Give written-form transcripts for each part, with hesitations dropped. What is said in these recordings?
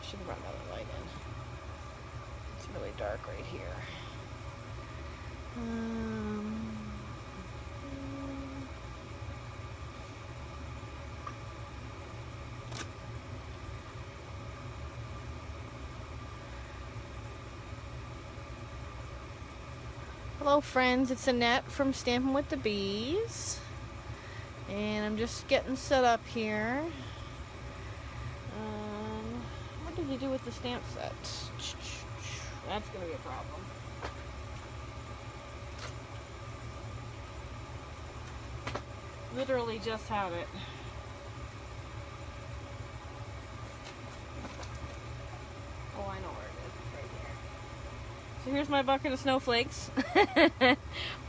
should have brought another light in. It's really dark right here. Hello friends, it's Annette from Stampin' with the Bees, and I'm just getting set up here. What did you do with the stamp set? That's going to be a problem. Literally just had it. Oh, I know where it is. It's right here. So here's my bucket of snowflakes.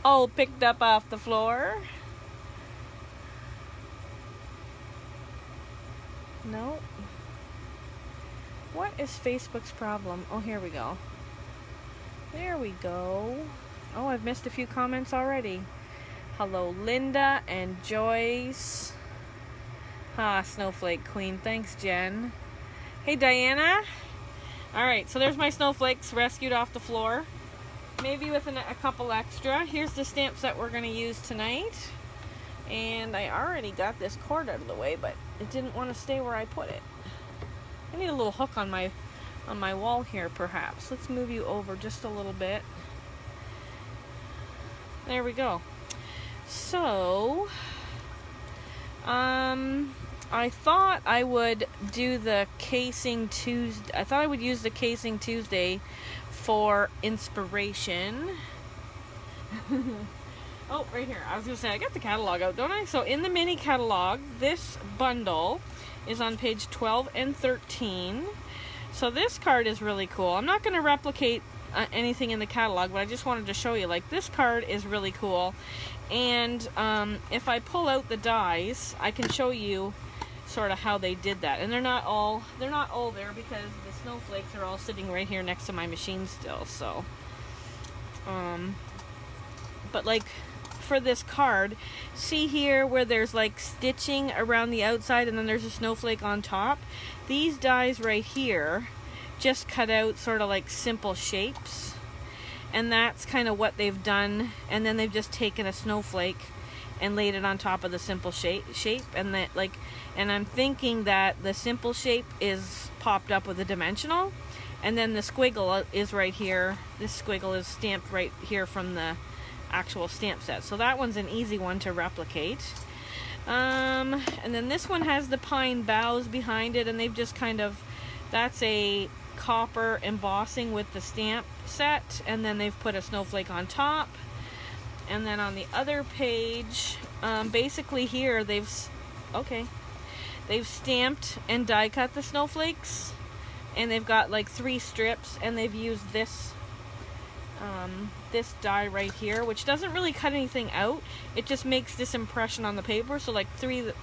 All picked up off the floor. Nope. What is Facebook's problem? Oh, here we go. There we go. Oh, I've missed a few comments already. Hello, Linda and Joyce. Snowflake Queen. Thanks, Jen. Hey, Diana. Alright, so there's my snowflakes rescued off the floor. Maybe with a couple extra. Here's the stamp set we're going to use tonight. And I already got this cord out of the way, but it didn't want to stay where I put it. I need a little hook on my wall here, perhaps. Let's move you over just a little bit. There we go. So, I thought I would do the casing Tuesday. I thought I would use the casing Tuesday for inspiration. Oh, right here. I was going to say, I got the catalog out, don't I? So in the mini catalog, this bundle is on page 12 and 13. So this card is really cool. I'm not going to replicate anything in the catalog, but I just wanted to show you, like, this card is really cool. And if I pull out the dies, I can show you sort of how they did that. And they're not all there because the snowflakes are all sitting right here next to my machine still. So but like for this card, see here where there's like stitching around the outside and then there's a snowflake on top? These dies right here just cut out sort of like simple shapes, and that's kind of what they've done. And then they've just taken a snowflake and laid it on top of the simple shape, and that, like, and I'm thinking that the simple shape is popped up with a dimensional, and then the squiggle is right here. This squiggle is stamped right here from the actual stamp set. So that one's an easy one to replicate. And then this one has the pine boughs behind it, and they've just kind of, that's a copper embossing with the stamp set, and then they've put a snowflake on top. And then on the other page, basically here they've stamped and die cut the snowflakes, and they've got like 3 strips, and they've used this this die right here, which doesn't really cut anything out. It just makes this impression on the paper. So like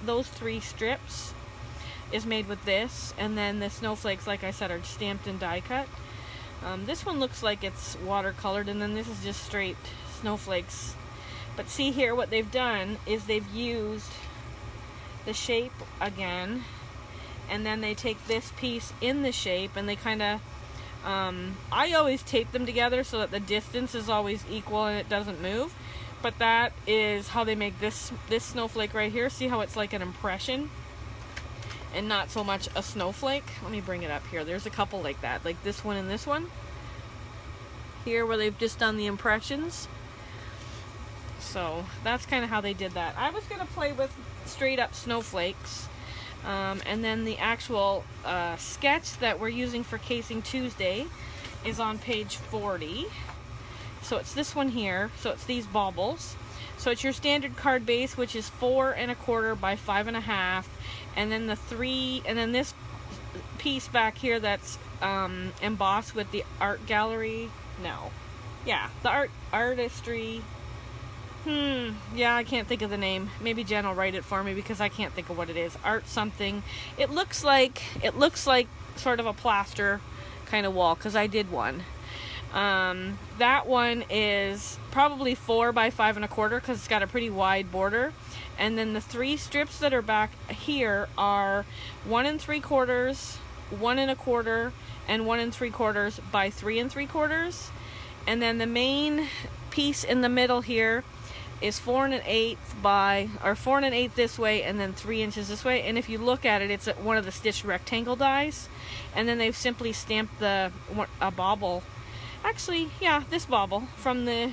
those 3 strips is made with this, and then the snowflakes, like I said, are stamped and die cut. This one looks like it's watercolored, and then this is just straight snowflakes. But see here, what they've done is they've used the shape again, and then they take this piece in the shape, and they kind of I always tape them together so that the distance is always equal and it doesn't move. But that is how they make this snowflake right here. See how it's like an impression and not so much a snowflake? Let me bring it up here. There's a couple like that, like this one and this one here, where they've just done the impressions. So that's kind of how they did that. I was going to play with straight up snowflakes, and then the actual sketch that we're using for Casing Tuesday is on page 40. So it's this one here. So it's these baubles. So it's your standard card base, which is 4 1/4 by 5 1/2, and then the 3, and then this piece back here that's embossed with the art gallery. No, yeah, the artistry. Yeah, I can't think of the name. Maybe Jen will write it for me because I can't think of what it is. Art something. It looks like sort of a plaster kind of wall, because I did one. That one is probably 4 by 5 1/4 because it's got a pretty wide border. And then the 3 strips that are back here are 1 3/4, 1 1/4 and 1 3/4 by 3 3/4. And then the main piece in the middle here is 4 1/8 by, or 4 1/8 this way, and then 3 inches this way. And if you look at it, it's one of the stitched rectangle dies. And then they've simply stamped a bauble. Actually, yeah, this bauble from the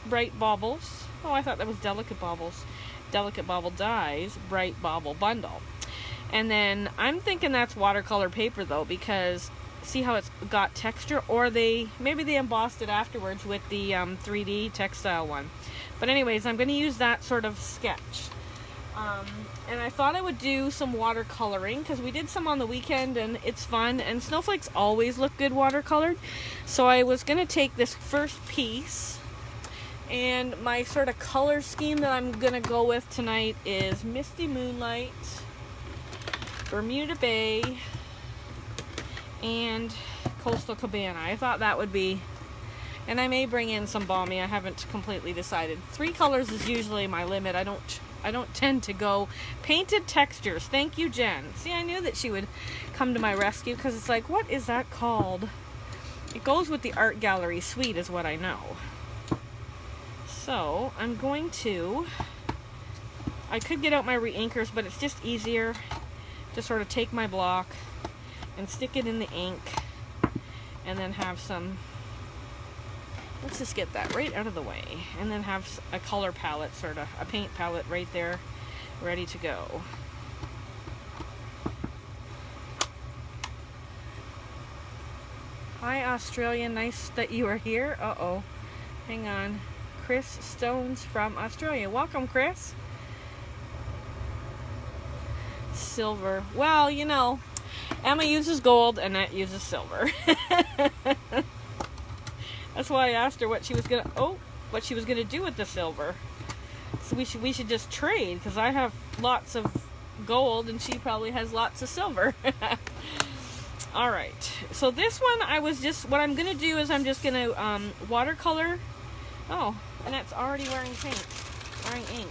Bright Baubles. Oh, I thought that was Delicate Baubles. Delicate Bauble Dies, Bright Bauble Bundle. And then I'm thinking that's watercolor paper though, because see how it's got texture, or maybe they embossed it afterwards with the 3D textile one. But anyways, I'm going to use that sort of sketch. And I thought I would do some watercoloring because we did some on the weekend and it's fun, and snowflakes always look good watercolored. So I was going to take this first piece, and my sort of color scheme that I'm going to go with tonight is Misty Moonlight, Bermuda Bay, and Coastal Cabana. I thought that would be, and I may bring in some balmy. I haven't completely decided. 3 colors is usually my limit. I don't tend to go painted textures. Thank you, Jen. See, I knew that she would come to my rescue, because it's like, what is that called? It goes with the art gallery suite is what I know. So I'm going to, I could get out my re-inkers, but it's just easier to sort of take my block and stick it in the ink, and then have some, let's just get that right out of the way, and then have a color palette, sort of a paint palette right there ready to go. Hi Australia, nice that you are here. Uh-oh, hang on. Chris Stones from Australia. Welcome, Chris. Silver. Well, you know, Emma uses gold, Annette uses silver. That's why I asked her what she was gonna do with the silver. So we should just trade, because I have lots of gold and she probably has lots of silver. All right. So this one, what I'm gonna do is I'm just gonna watercolor. Oh, Annette's already wearing ink.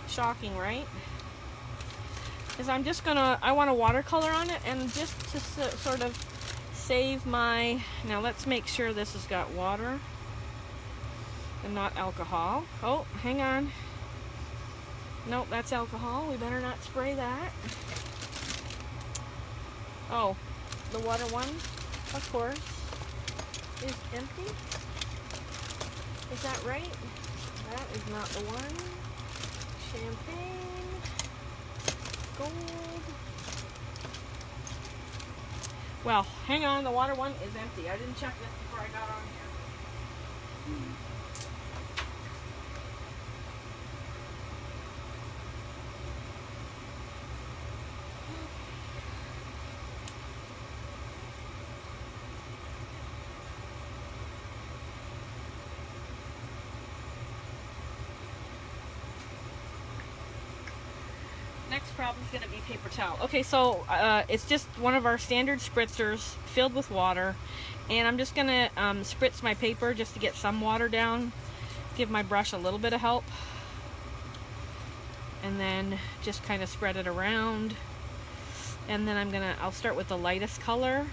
Shocking, right? Is I want to watercolor on it, and just to sort of save my, now let's make sure this has got water and not alcohol. Oh, hang on. Nope, that's alcohol. We better not spray that. Oh, the water one, of course, is empty. Is that right? That is not the one. Champagne. Gold. Well, hang on, the water one is empty. I didn't check this before I got on here. Next problem is going to be paper towel. Okay, so it's just one of our standard spritzers filled with water, and I'm just going to spritz my paper just to get some water down, give my brush a little bit of help, and then just kind of spread it around. And then I'll start with the lightest color.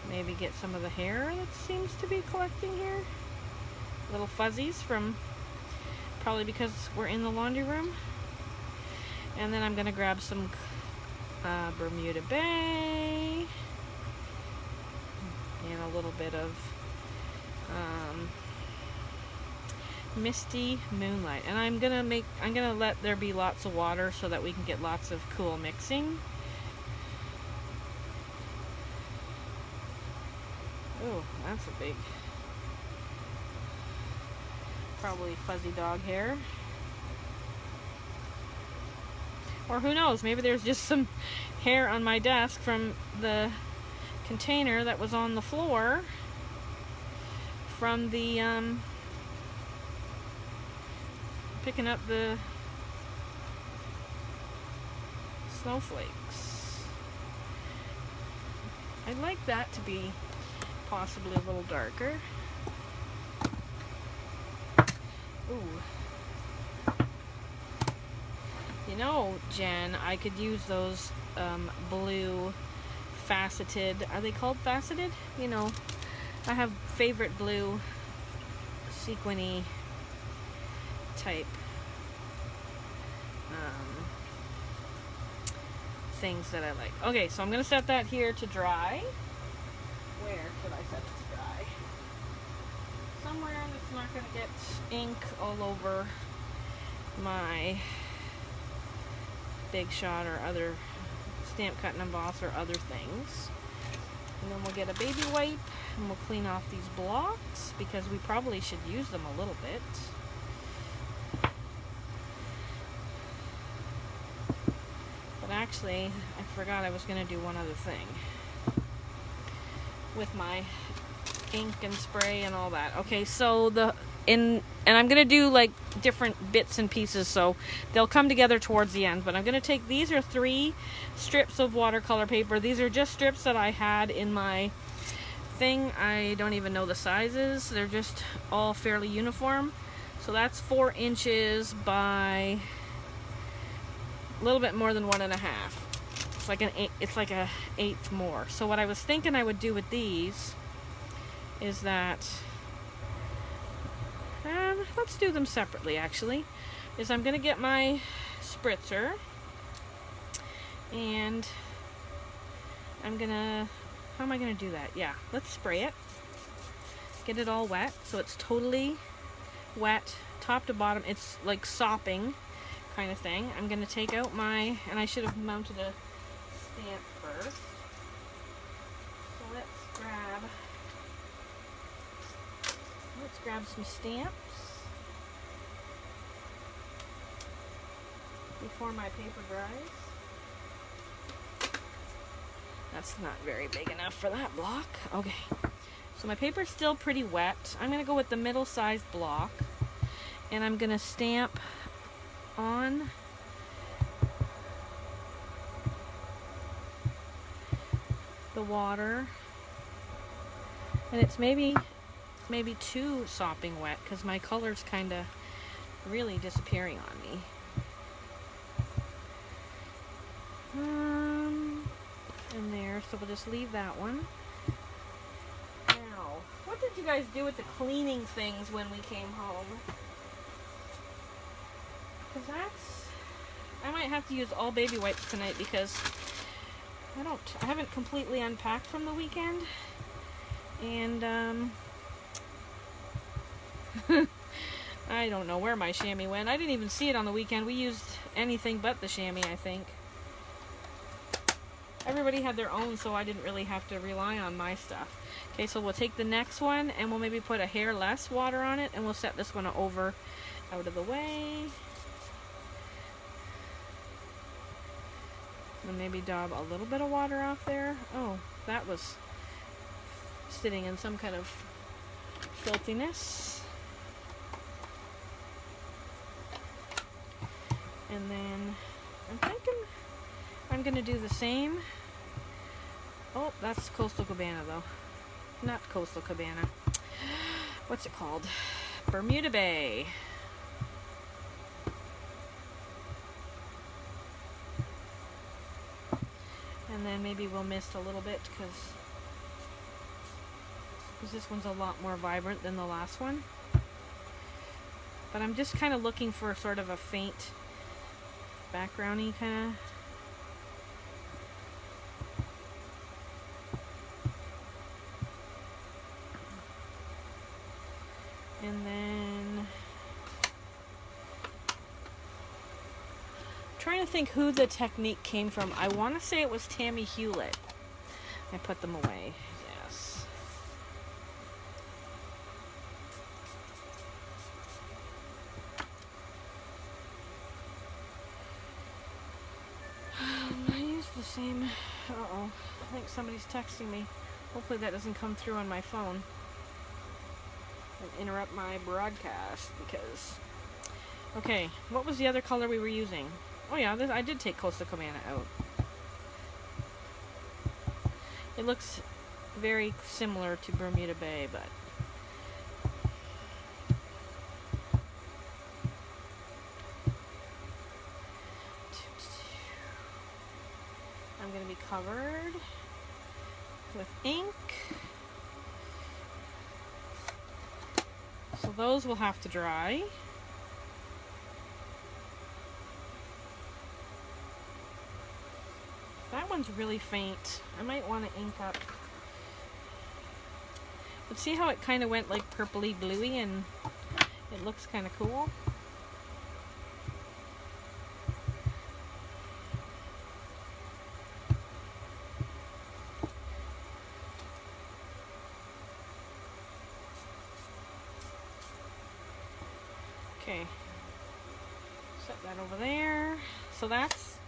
Maybe get some of the hair that seems to be collecting here. Little fuzzies from, probably because we're in the laundry room. And then I'm going to grab some Bermuda Bay and a little bit of Misty Moonlight. And I'm going to let there be lots of water so that we can get lots of cool mixing. Oh, that's a big, probably fuzzy dog hair. Or who knows, maybe there's just some hair on my desk from the container that was on the floor from the picking up the snowflakes. I'd like that to be possibly a little darker. Ooh. You know, Jen, I could use those blue faceted, are they called faceted? You know, I have favorite blue sequiny type things that I like. Okay, so I'm going to set that here to dry. Where should I set it to dry? Somewhere that's not going to get ink all over my Big Shot or other stamp cut and emboss or other things. And then we'll get a baby wipe and we'll clean off these blocks because we probably should use them a little bit. But actually, I forgot I was going to do one other thing with my ink and spray and all that. Okay, so and I'm going to do like different bits and pieces, so they'll come together towards the end. But I'm going to take, these are 3 strips of watercolor paper. These are just strips that I had in my thing. I don't even know the sizes. They're just all fairly uniform. So that's 4 inches by a little bit more than 1.5. It's like it's like a 1/8 more. So what I was thinking I would do with these is that, let's do them separately actually, is I'm going to get my spritzer and I'm going to, how am I going to do that? Yeah, let's spray it. Get it all wet so it's totally wet, top to bottom. It's like sopping kind of thing. I'm going to take out my, and I should have mounted a stamp first. So let's grab some stamps before my paper dries. That's not very big enough for that block. Okay, so my paper's still pretty wet. I'm going to go with the middle-sized block and I'm going to stamp on the water, and it's maybe too sopping wet because my color's kind of really disappearing on me. And there, so we'll just leave that one. Now, what did you guys do with the cleaning things when we came home? Because I might have to use all baby wipes tonight because I haven't completely unpacked from the weekend, and I don't know where my chamois went. I didn't even see it on the weekend. We used anything but the chamois, I think. Everybody had their own, so I didn't really have to rely on my stuff. Okay, so we'll take the next one and we'll maybe put a hair less water on it, and we'll set this one over out of the way. And maybe dab a little bit of water off there. Oh, that was sitting in some kind of filthiness. And then I'm thinking I'm going to do the same. Oh, that's Coastal Cabana though. Not Coastal Cabana. What's it called? Bermuda Bay. And then maybe we'll mist a little bit because this one's a lot more vibrant than the last one. But I'm just kind of looking for sort of a faint background-y kind of. And then trying to think who the technique came from. I want to say it was Tammy Hewlett. I put them away. Yes. I used the same. Uh-oh. I think somebody's texting me. Hopefully that doesn't come through on my phone and interrupt my broadcast because... Okay, what was the other color we were using? Oh yeah, I did take Coastal Cabana out. It looks very similar to Bermuda Bay, but... going to be covered with ink. So those will have to dry. That one's really faint. I might want to ink up. But see how it kind of went like purpley bluey and it looks kind of cool? Okay, set that over there. So that's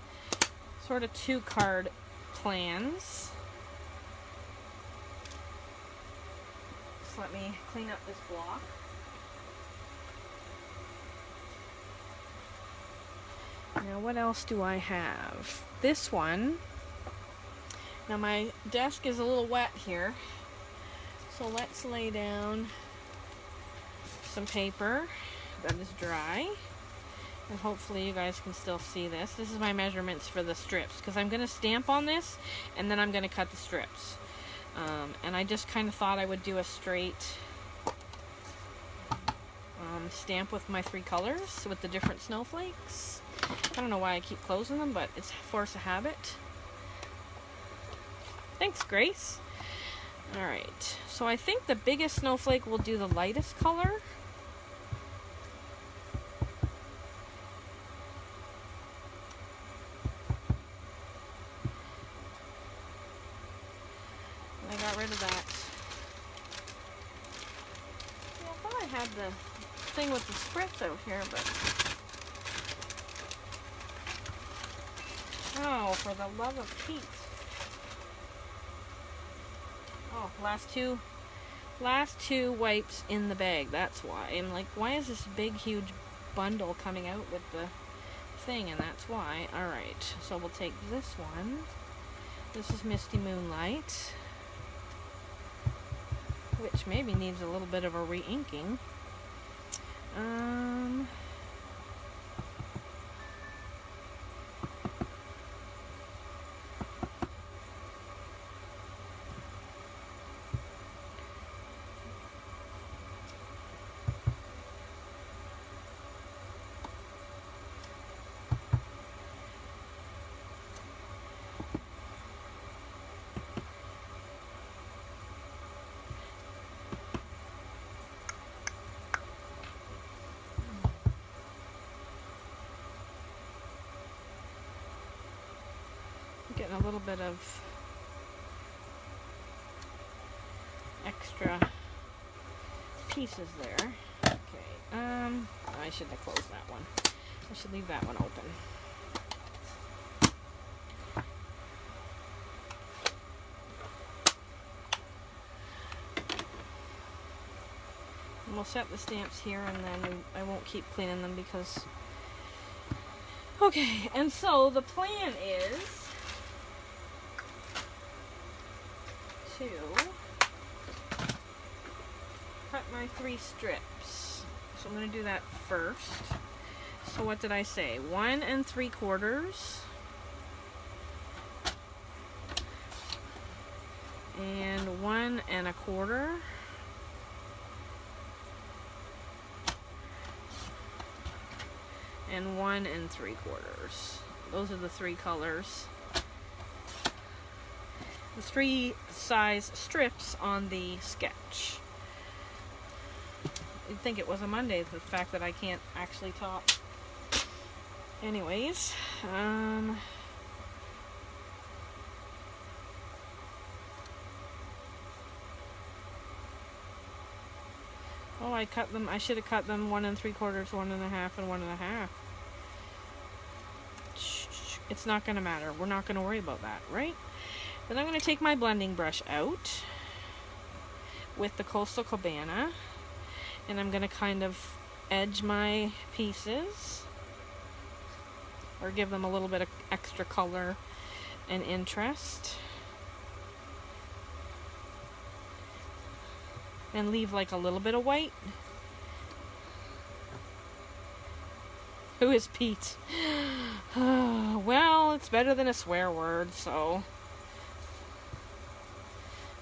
sort of 2 card plans. Just let me clean up this block. Now what else do I have? This one. Now my desk is a little wet here, so let's lay down some paper that is dry, and hopefully you guys can still see this. This is my measurements for the strips, because I'm going to stamp on this and then I'm going to cut the strips. And I just kind of thought I would do a straight stamp with my 3 colors with the different snowflakes. I don't know why I keep closing them, but it's force of habit. Thanks, Grace. Alright, so I think the biggest snowflake will do the lightest color. I got rid of that. Yeah, I thought I had the thing with the spritz out here, but... Oh, for the love of Pete. Oh, last two wipes in the bag. That's why. I'm like, why is this big, huge bundle coming out with the thing? And that's why. Alright, so we'll take this one. This is Misty Moonlight, which maybe needs a little bit of a re-inking. Getting a little bit of extra pieces there. Okay, I shouldn't have closed that one. I should leave that one open. And we'll set the stamps here, and then I won't keep cleaning them because... Okay, and so the plan is to cut my 3 strips. So I'm going to do that first. So what did I say? 1 3/4 and 1 1/4 and 1 3/4. Those are the 3 colors. The 3 size strips on the sketch. You'd think it was a Monday, the fact that I can't actually talk. Anyways, oh, I cut them. I should have cut them 1 3/4, 1 1/2, and 1 1/2. It's not going to matter. We're not going to worry about that, right? Then I'm going to take my blending brush out with the Coastal Cabana, and I'm going to kind of edge my pieces, or give them a little bit of extra color and interest, and leave like a little bit of white. Who is Pete? Well, it's better than a swear word, so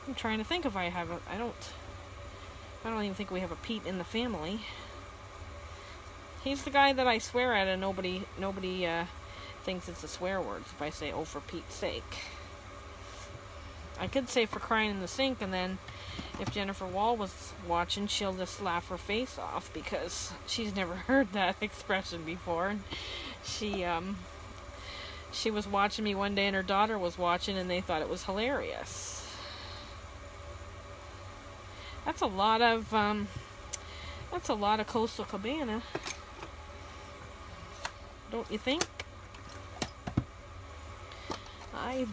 I'm trying to think if I have a... I don't even think we have a Pete in the family. He's the guy that I swear at, and nobody thinks it's a swear word if I say, oh, for Pete's sake. I could say for crying in the sink, and then if Jennifer Wall was watching, she'll just laugh her face off because she's never heard that expression before. And she was watching me one day, and her daughter was watching, and they thought it was hilarious. That's a lot of Coastal Cabana, don't you think? I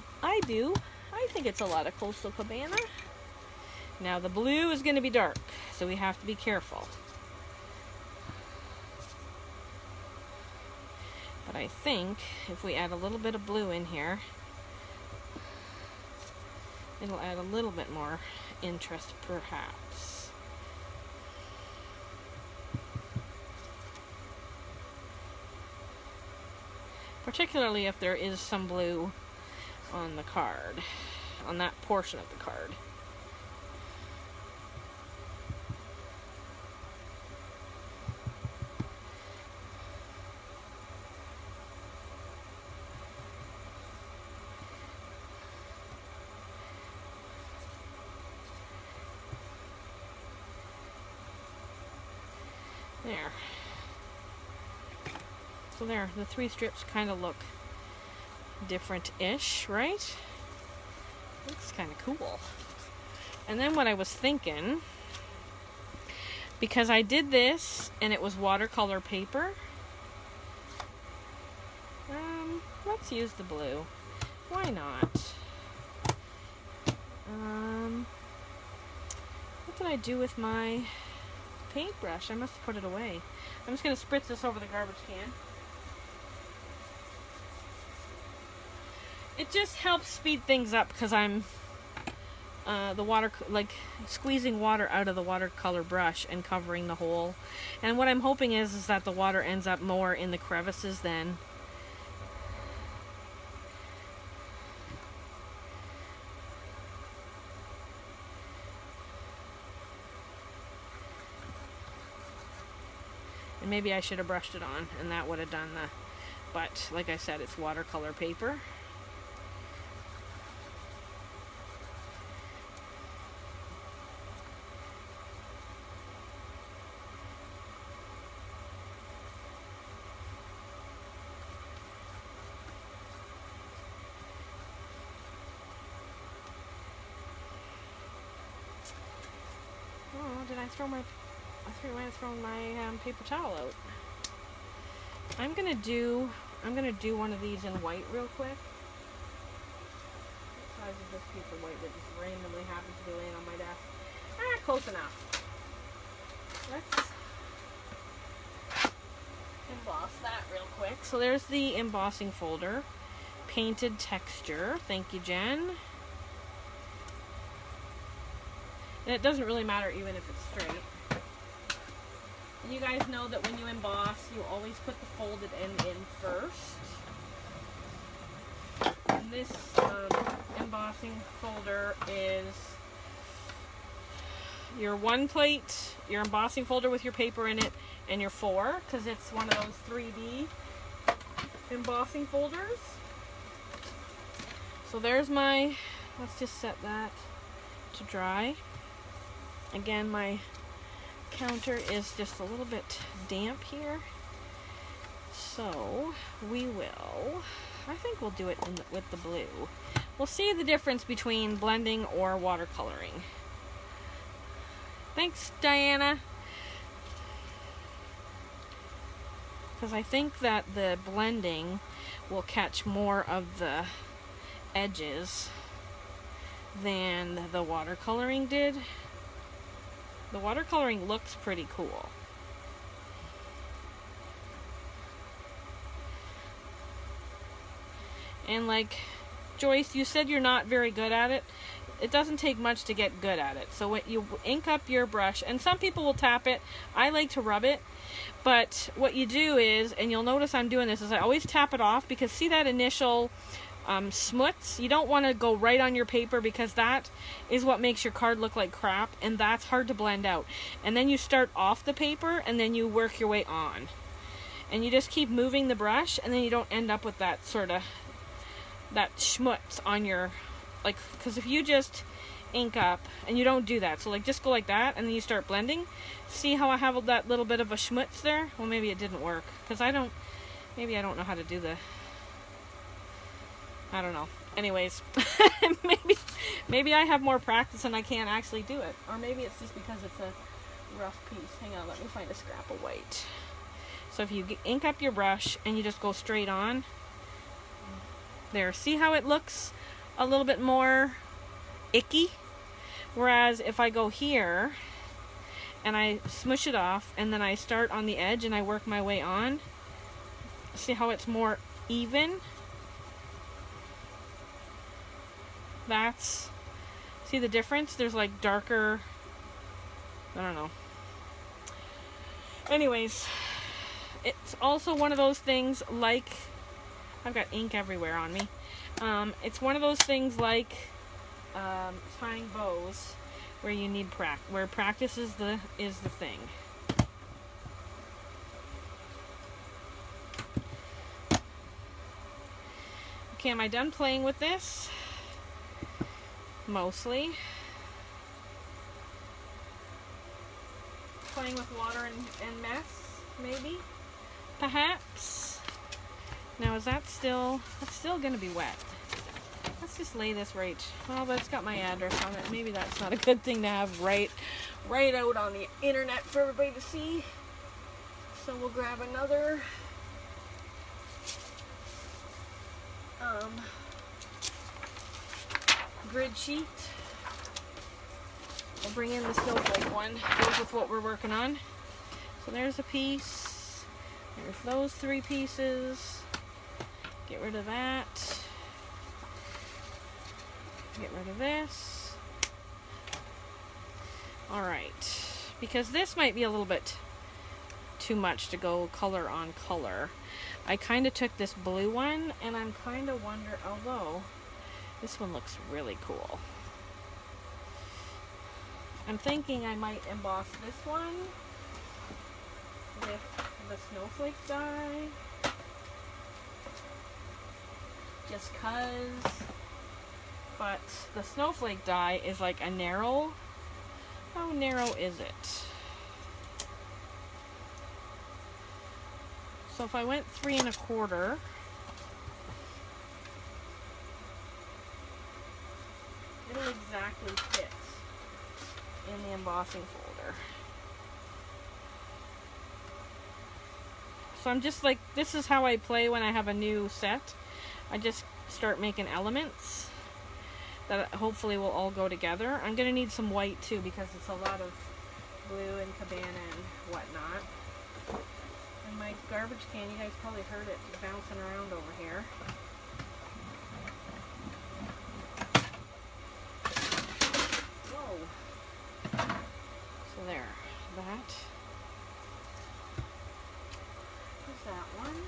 do. I think it's a lot of Coastal Cabana. Now the blue is going to be dark, so we have to be careful. But I think if we add a little bit of blue in here, it'll add a little bit more interest, perhaps. Particularly if there is some blue on the card, on that portion of the card. There. So there, the three strips kind of look different-ish, right? Looks kind of cool. And then what I was thinking, because I did this and it was watercolor paper, let's use the blue. Why not? What did I do with my paintbrush? I must have put it away. I'm just going to spritz this over the garbage can. It just helps speed things up because I'm squeezing water out of the watercolor brush and covering the hole. And what I'm hoping is that the water ends up more in the crevices than and maybe I should have brushed it on and that would have done the, but like I said, it's watercolor paper. Oh, did I throw my... I might have thrown my paper towel out. I'm gonna do one of these in white real quick. What size is this piece of white that just randomly happens to be laying on my desk? Close enough. Let's emboss that real quick. So there's the embossing folder. Painted texture. Thank you, Jen. And it doesn't really matter even if it's straight. And you guys know that when you emboss, you always put the folded end in first. And this embossing folder is your one plate, your embossing folder with your paper in it, and your 4, because it's one of those 3D embossing folders. So there's my, let's just set that to dry. Again, my counter is just a little bit damp here, so we will, I think we'll do it with the blue. We'll see the difference between blending or watercoloring. Thanks, Diana. Because I think that the blending will catch more of the edges than the watercoloring did. The watercoloring looks pretty cool. And like, Joyce, you said you're not very good at it. it doesn't take much to get good at it. So when you ink up your brush, and some people will tap it, I like to rub it, but what you do is, and you'll notice I'm doing this, is I always tap it off, because see that initial smuts? You don't want to go right on your paper, because that is what makes your card look like crap, and that's hard to blend out. And then you start off the paper, and then you work your way on. And you just keep moving the brush, and then you don't end up with that sort of, that schmutz on your, like, because if you just ink up, and you don't do that, so like just go like that, and then you start blending, see how I have that little bit of a schmutz there? Well, maybe it didn't work, because maybe I don't know how to do I don't know. Anyways, maybe I have more practice and I can't actually do it, or maybe it's just because it's a rough piece. Hang on, let me find a scrap of white. So if you ink up your brush, and you just go straight on, there, see how it looks a little bit more icky? Whereas if I go here and I smush it off, and then I start on the edge and I work my way on, see how it's more even? See the difference? There's like darker, I don't know. Anyways, it's also one of those things like, I've got ink everywhere on me. It's one of those things like tying bows, where you need where practice is the thing. Okay, am I done playing with this? Mostly. Playing with water and mess, maybe? Perhaps? Now, that's still gonna be wet. Let's just lay this right, well, but it's got my address on it. Maybe that's not a good thing to have right out on the internet for everybody to see. So we'll grab another grid sheet. We'll bring in the snowflake one. Goes with what we're working on. So there's a piece. There's those 3 pieces. Get rid of that. Get rid of this. Alright. Because this might be a little bit too much to go color on color. I kind of took this blue one, and I'm kind of wondering, although this one looks really cool. I'm thinking I might emboss this one with the snowflake die. Just 'cause. But the snowflake die is like a narrow. How narrow is it? So if I went 3 1/4, it'll exactly fit in the embossing folder. So I'm just like, this is how I play when I have a new set. I just start making elements that hopefully will all go together. I'm going to need some white too, because it's a lot of blue and cabana and whatnot. And my garbage can, you guys probably heard it bouncing around over here. Whoa. So there, that. There's that one.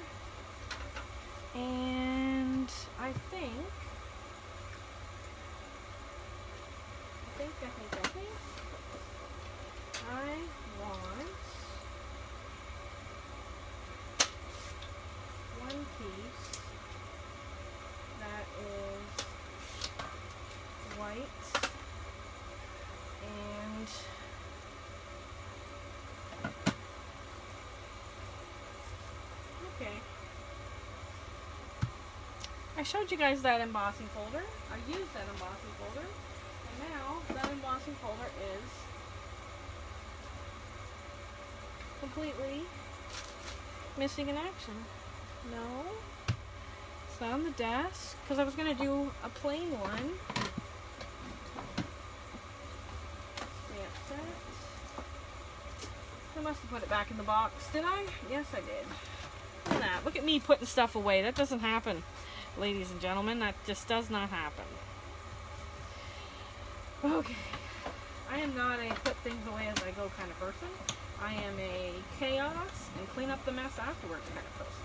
And I think I want one piece that is white and okay. I showed you guys that embossing folder. I used that embossing folder. And now that embossing folder is completely missing in action. No, it's not on the desk, because I was going to do a plain one. Stamp set. I must have put it back in the box. Did I? Yes, I did. Look at that. Look at me putting stuff away. That doesn't happen, ladies and gentlemen. That just does not happen. Okay. I am not a put things away as I go kind of person. I am a chaos and clean up the mess afterwards kind of person.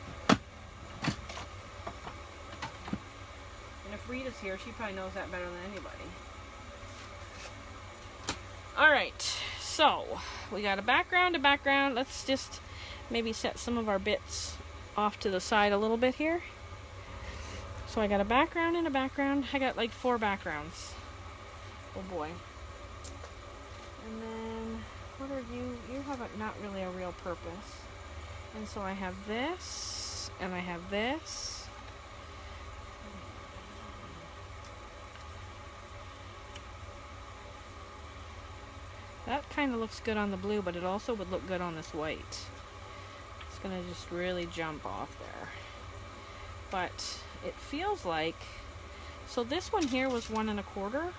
And if Rita's here, she probably knows that better than anybody. Alright, so we got a background. Let's just maybe set some of our bits off to the side a little bit here. So I got a background and a background. I got like 4 backgrounds. Oh boy. And then, what are you? You have not really a real purpose. And so I have this, and I have this. That kind of looks good on the blue, but it also would look good on this white. It's gonna just really jump off there. But it feels like, so this one here was 1 1/4.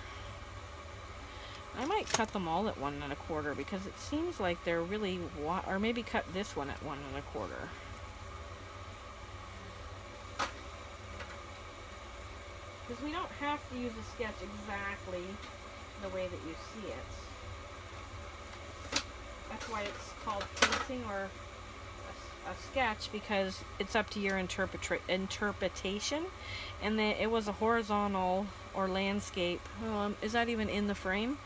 I might cut them all at 1 1/4 because it seems like they're really, or maybe cut this one at 1 1/4. Because we don't have to use a sketch exactly the way that you see it. That's why it's called tracing or a sketch, because it's up to your interpretation. And it was a horizontal or landscape. Is that even in the frame?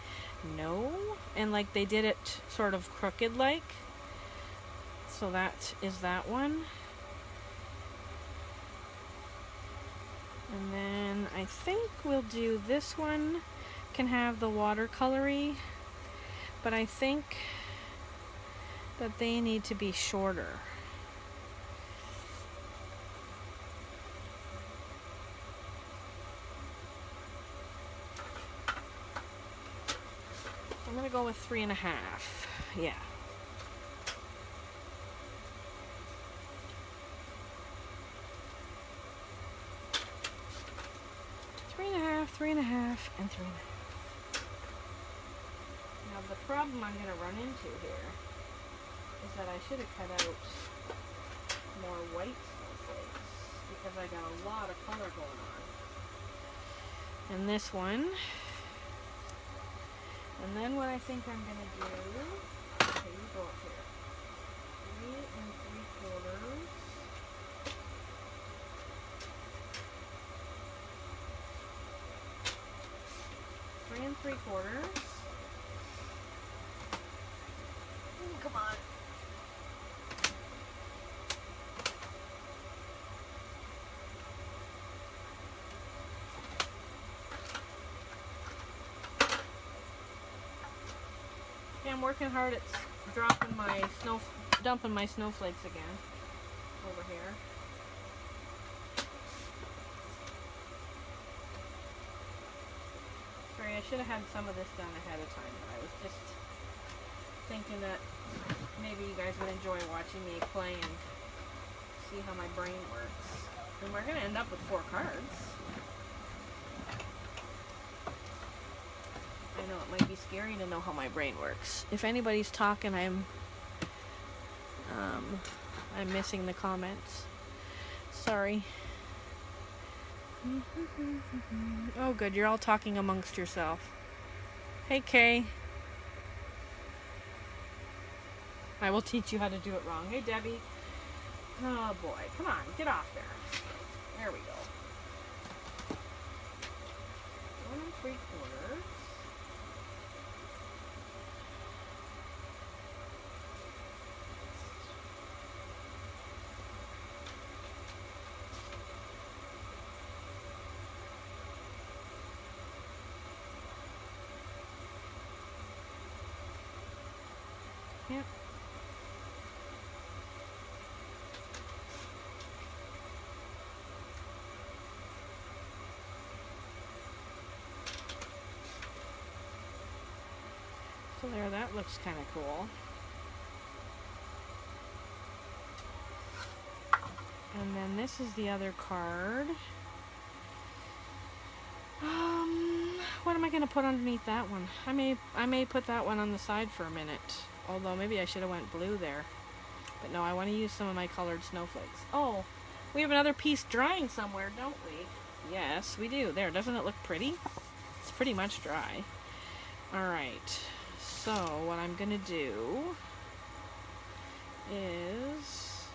No. And like they did it sort of crooked like. So that is that one. And then I think we'll do this one. Can have the watercolory, but I think that they need to be shorter. I'm gonna go with 3 1/2. Yeah. Three and a half, and 3 1/2. Now the problem I'm gonna run into here is that I should have cut out more white snowflakes because I got a lot of color going on. And this one. And then what I think I'm going to do, okay, you go up here, 3 3/4, three and 3/4, come on, I'm working hard at dumping my snowflakes again over here. Sorry, I should have had some of this done ahead of time, but I was just thinking that maybe you guys would enjoy watching me play and see how my brain works. And we're going to end up with 4 cards. I know it might be scary to know how my brain works. If anybody's talking, I'm missing the comments. Sorry. Oh good, you're all talking amongst yourself. Hey Kay. I will teach you how to do it wrong. Hey Debbie. Oh boy, come on, get off there. There we go. 1 3/4. Yep. So there, that looks kind of cool. And then this is the other card. What am I going to put underneath that one? I may put that one on the side for a minute. Although maybe I should have went blue there. But no, I want to use some of my colored snowflakes. Oh, we have another piece drying somewhere, don't we? Yes, we do. There, doesn't it look pretty? It's pretty much dry. Alright, so what I'm gonna do is,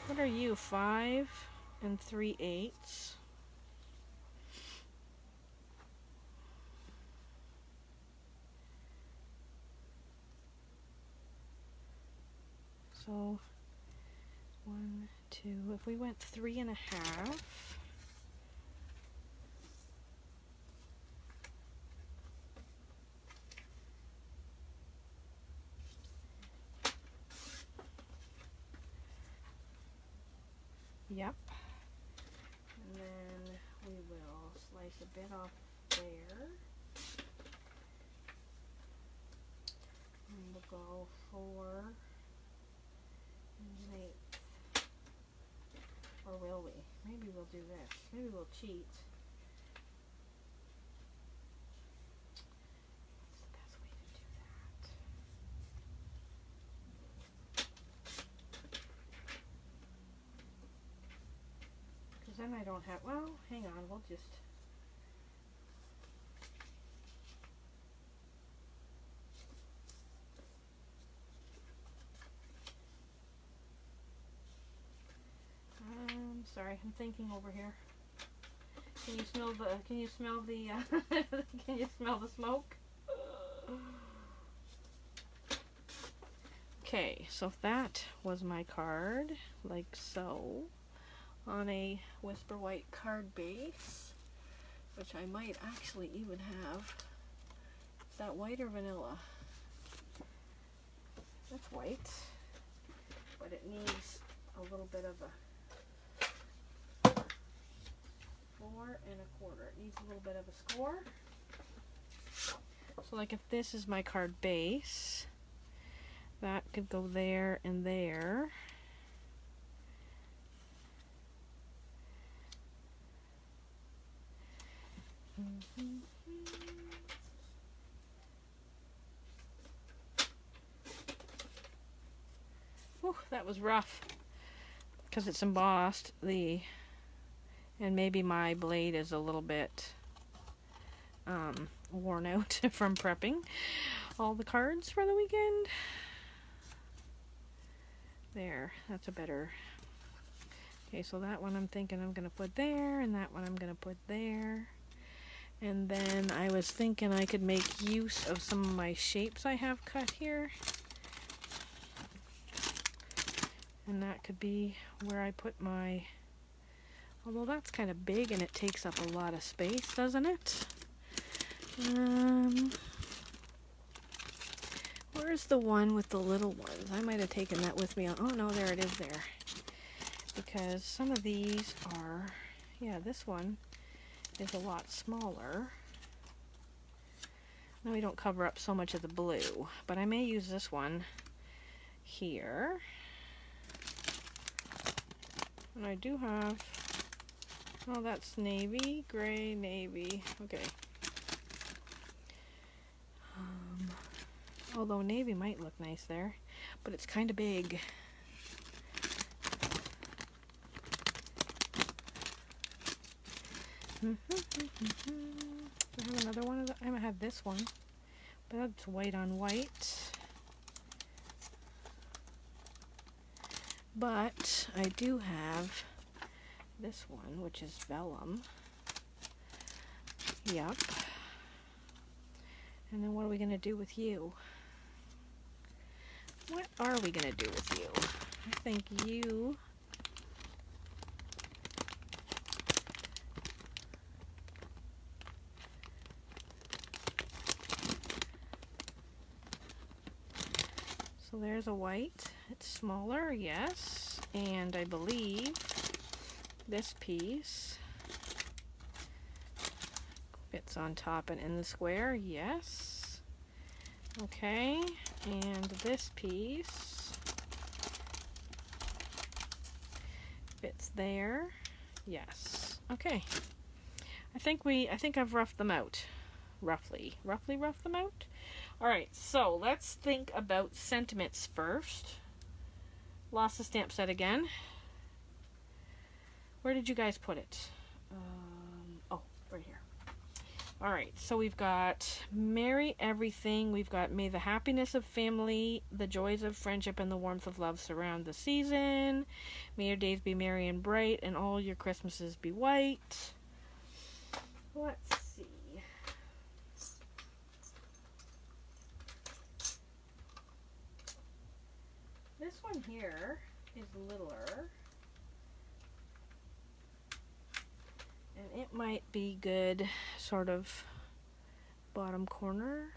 what are you, 5 3/8? So 1, 2, if we went 3.5, yep, and then we will slice a bit off there, and we'll go 4 1/8. Or will we? Maybe we'll do this. Maybe we'll cheat. What's the best way to do that? Because then I don't have, well, hang on, we'll just, sorry, I'm thinking over here. Can you smell the, can you smell the, can you smell the smoke? Okay, so that was my card, like so, on a Whisper White card base, which I might actually even have. Is that white or vanilla? That's white, but it needs a little bit of a 4 1/4. It needs a little bit of a score. So like if this is my card base, that could go there and there. Whew, that was rough because it's embossed, and maybe my blade is a little bit worn out from prepping all the cards for the weekend. There, that's a better. Okay, so that one I'm thinking I'm gonna put there, and that one I'm gonna put there. And then I was thinking I could make use of some of my shapes I have cut here. And that could be where I put my, although that's kind of big and it takes up a lot of space, doesn't it? Where's the one with the little ones? I might have taken that with me. Oh no, there it is there. Because some of these are, yeah, this one is a lot smaller. Now we don't cover up so much of the blue, but I may use this one here. And I do have, oh, that's navy, gray, navy. Okay. Although navy might look nice there, but it's kind of big. I have another one of the, I might have this one, but that's white on white. But I do have this one, which is vellum. Yep. And then what are we going to do with you? What are we going to do with you? I think you... So there's a white. It's smaller, yes. And I believe this piece fits on top and in the square, yes. Okay, and this piece fits there, yes. Okay, I think I've roughed them out, roughly roughed them out. All right, so let's think about sentiments first. Lost the stamp set again. Where did you guys put it? Oh, right here. All right, so we've got Merry Everything. We've got May the happiness of family, the joys of friendship, and the warmth of love surround the season. May your days be merry and bright, and all your Christmases be white. Let's see. This one here is littler. And it might be good, sort of bottom corner.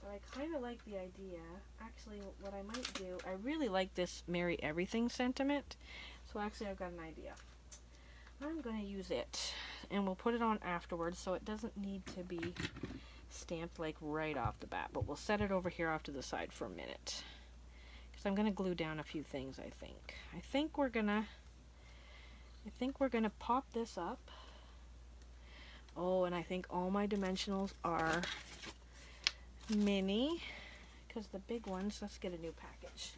But I kind of like the idea. Actually, what I might do, I really like this Merry Everything sentiment. So actually, I've got an idea. I'm going to use it. And we'll put it on afterwards, so it doesn't need to be stamped like right off the bat. But we'll set it over here off to the side for a minute. Because I'm going to glue down a few things, I think. I think we're going to pop this up. Oh, and I think all my dimensionals are mini, because the big ones, let's get a new package.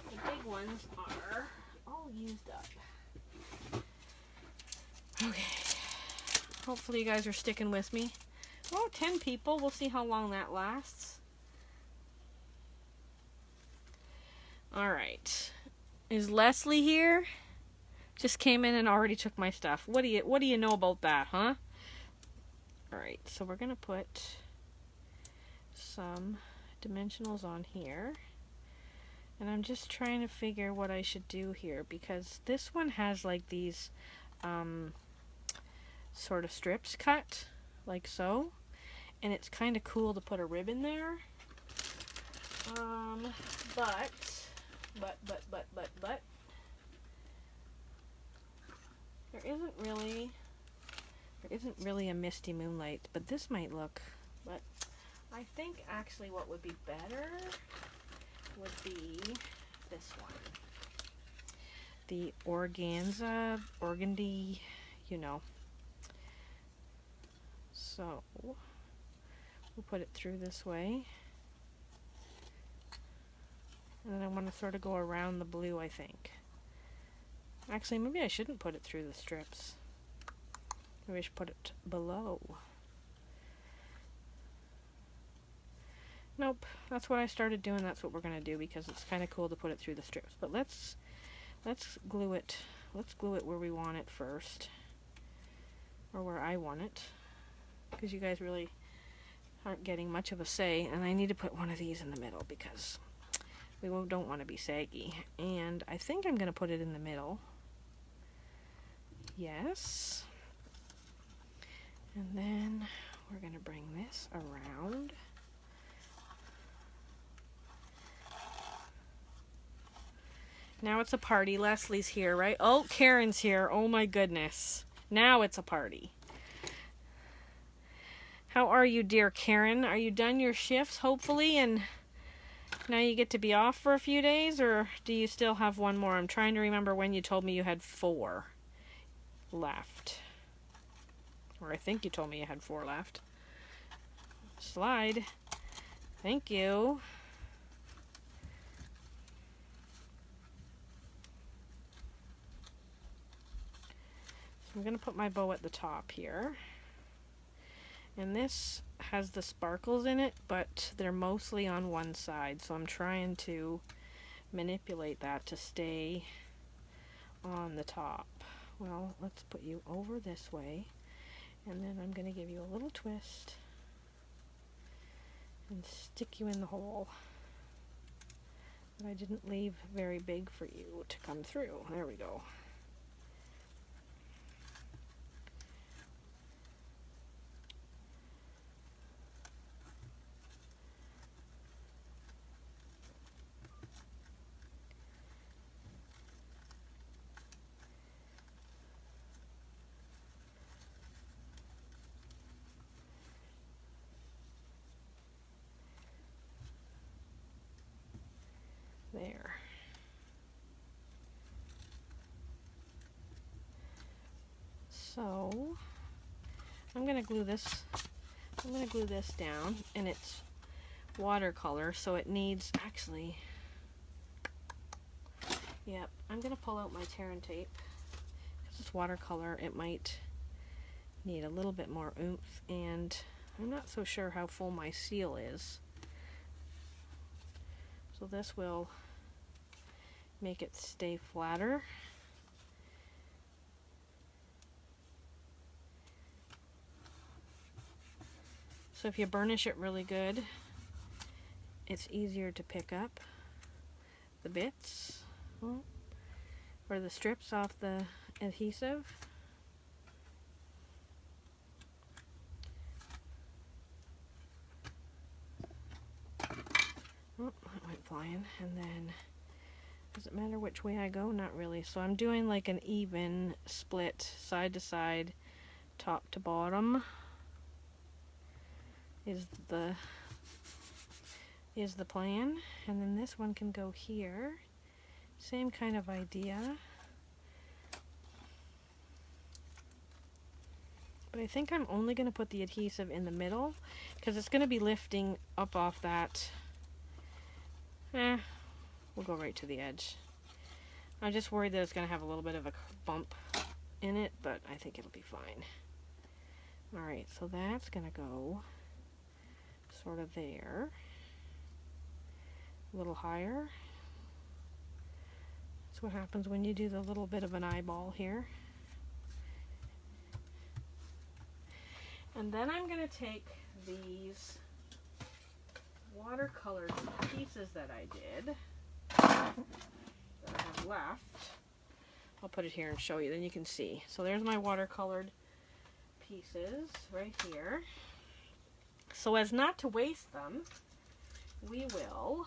The big ones are all used up. Okay. Hopefully you guys are sticking with me. Oh, 10 people. We'll see how long that lasts. All right. Is Leslie here? Just came in and already took my stuff. What do you know about that, huh? All right, so we're gonna put some dimensionals on here, and I'm just trying to figure what I should do here, because this one has like these sort of strips cut like so, and it's kind of cool to put a ribbon there. But there isn't really a misty moonlight, but this might look, but I think actually what would be better would be this one. The organza, organdy, you know. So we'll put it through this way. And then I want to sort of go around the blue, I think. Actually, maybe I shouldn't put it through the strips. Maybe I should put it below. Nope, that's what I started doing. That's what we're going to do, because it's kind of cool to put it through the strips. But let's glue it. Let's glue it where we want it first. Or where I want it. Because you guys really aren't getting much of a say. And I need to put one of these in the middle, because we don't want to be saggy. And I think I'm going to put it in the middle. Yes. And then we're going to bring this around. Now it's a party. Leslie's here, right? Oh, Karen's here. Oh my goodness. Now it's a party. How are you, dear Karen? Are you done your shifts, hopefully, and now you get to be off for a few days, or do you still have one more? I'm trying to remember when you told me you had 4 left. Or I think you told me you had 4 left. Slide. Thank you. So I'm going to put my bow at the top here. And this has the sparkles in it, but they're mostly on one side. So I'm trying to manipulate that to stay on the top. Well, let's put you over this way. And then I'm going to give you a little twist and stick you in the hole that I didn't leave very big for you to come through. There we go. There. So I'm gonna glue this down, and it's watercolor, so it needs, actually, yep, I'm gonna pull out my tear and tape. Because it's watercolor, it might need a little bit more oomph, and I'm not so sure how full my seal is. So this will make it stay flatter. So if you burnish it really good, it's easier to pick up the bits or the strips off the adhesive. Oh, that went flying. And then, does it matter which way I go? Not really. So I'm doing like an even split, side to side, top to bottom is the plan. And then this one can go here. Same kind of idea. But I think I'm only going to put the adhesive in the middle because it's going to be lifting up off that. We'll go right to the edge. I'm just worried that it's going to have a little bit of a bump in it, but I think it'll be fine. Alright, so that's going to go sort of there. A little higher. That's what happens when you do the little bit of an eyeball here. And then I'm going to take these watercolor pieces that I did, that I have left. I'll put it here and show you, then you can see. So there's my watercolored pieces right here. So as not to waste them, we will,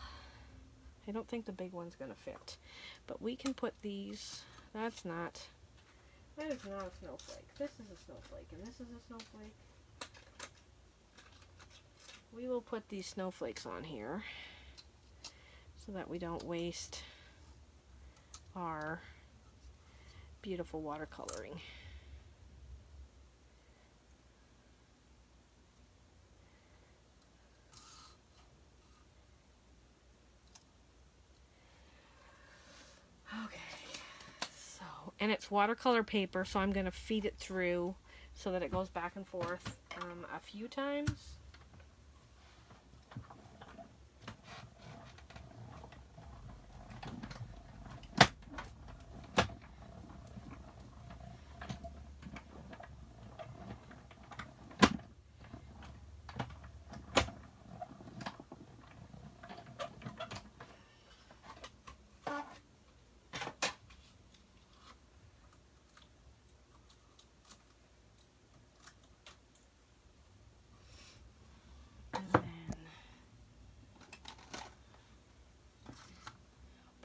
I don't think the big one's going to fit, but we can put these, that is not a snowflake. This is a snowflake, and this is a snowflake. We will put these snowflakes on here so that we don't waste our beautiful watercoloring. Okay, so, and it's watercolor paper, so I'm going to feed it through so that it goes back and forth a few times.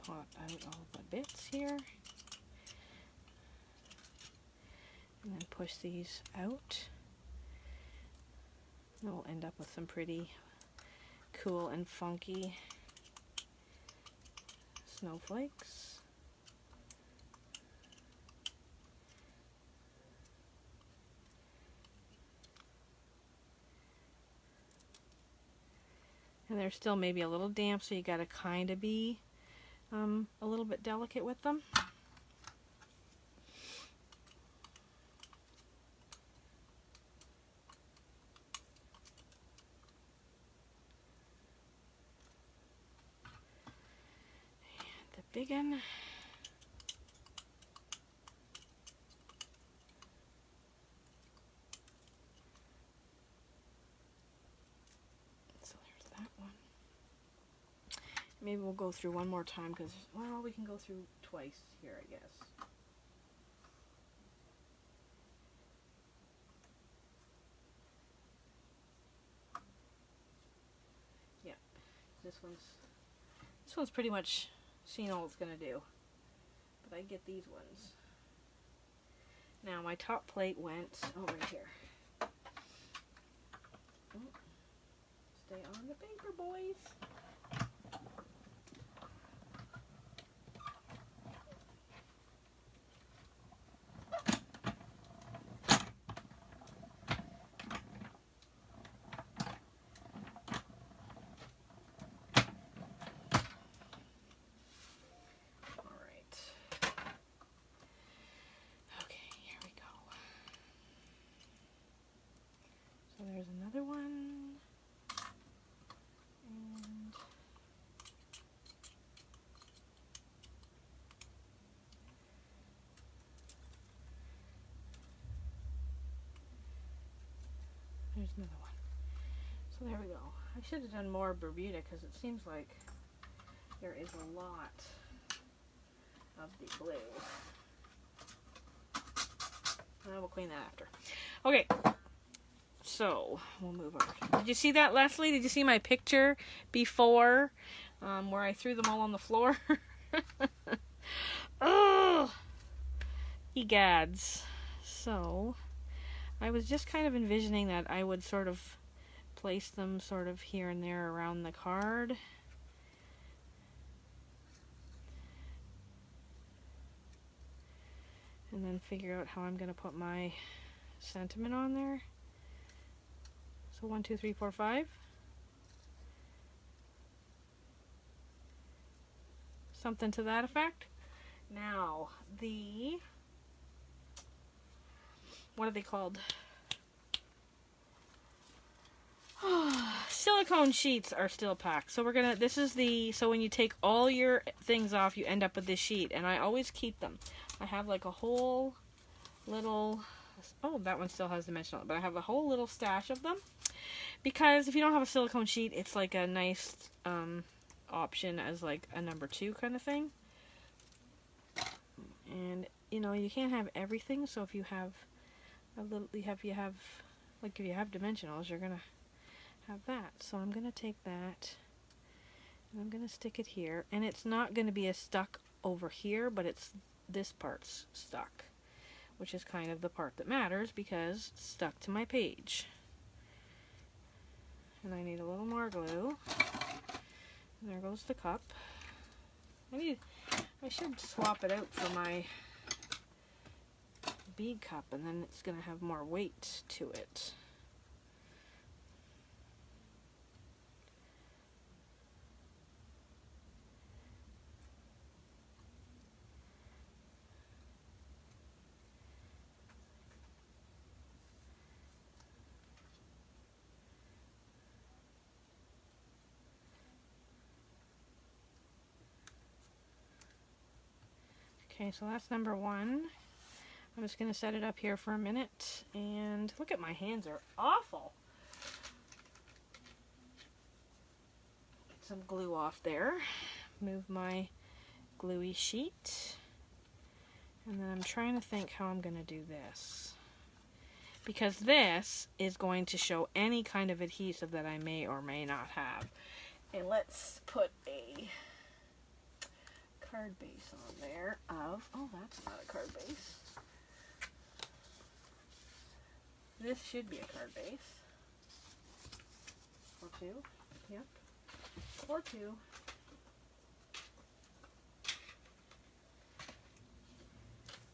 Pop out all the bits here, and then push these out. And we'll end up with some pretty cool and funky snowflakes. And they're still maybe a little damp, so you gotta kind of be a little bit delicate with them. And the big one. So there's that one. Maybe we'll go through one more time because, well, we can go through twice here, I guess. Yeah, this one's pretty much seen all it's gonna do. But I get these ones. Now my top plate went over here. Oh, stay on the paper, boys. there's another one. So there we go. I should have done more Bermuda because it seems like there is a lot of the glue. We'll clean that after. Okay, so we'll move on. Did you see that, Leslie? Did you see my picture before where I threw them all on the floor? Oh, egads. So I was just kind of envisioning that I would sort of place them sort of here and there around the card. And then figure out how I'm going to put my sentiment on there. So 1, 2, 3, 4, 5. Something to that effect. Now, what are they called? Silicone sheets are still packed. So so when you take all your things off, you end up with this sheet. And I always keep them. I have like a whole little, oh, that one still has dimensional, but I have a whole little stash of them. Because if you don't have a silicone sheet, it's like a nice option as like a number 2 kind of thing. And, you know, you can't have everything. So if you have like if you have dimensionals, you're going to have that. So I'm going to take that and I'm going to stick it here, and it's not going to be as stuck over here, but this part's stuck, which is kind of the part that matters because it's stuck to my page. And I need a little more glue. And there goes the cup. I should swap it out for my bead cup, and then it's going to have more weight to it. Okay, so that's number 1. I'm just going to set it up here for a minute, and look at my hands are awful. Get some glue off there. Move my gluey sheet. And then I'm trying to think how I'm going to do this. Because this is going to show any kind of adhesive that I may or may not have. And let's put a card base on there of, oh, that's not a card base. This should be a card base. Or 2. Yep. Or 2.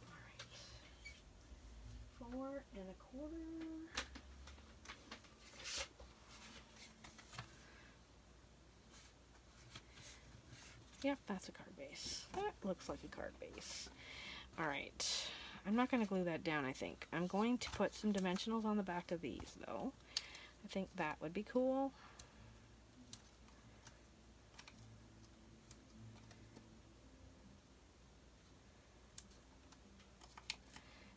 Alright. 4 1/4. Yep, that's a card base. That looks like a card base. Alright. I'm not going to glue that down, I think. I'm going to put some dimensionals on the back of these, though. I think that would be cool.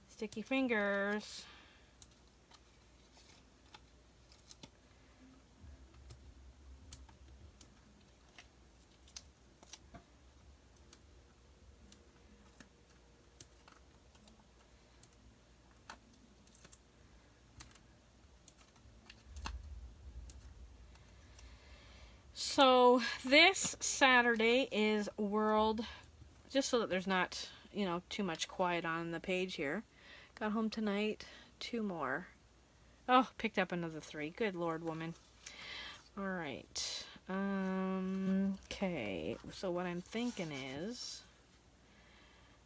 Sticky fingers. So this Saturday is World, just so that there's not, you know, too much quiet on the page here. Got home tonight, 2 more. Oh, picked up another 3. Good Lord, woman. All right. Okay. So what I'm thinking is,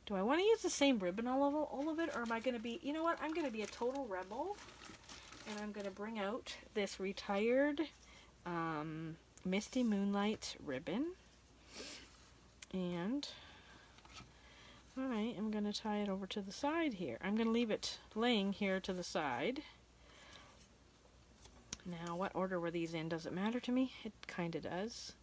do I want to use the same ribbon all of it, or am I going to be, you know what? I'm going to be a total rebel, and I'm going to bring out this retired Misty Moonlight ribbon. And alright, I'm going to tie it over to the side here. I'm going to leave it laying here to the side. Now, what order were these in? Does it matter to me? It kind of does.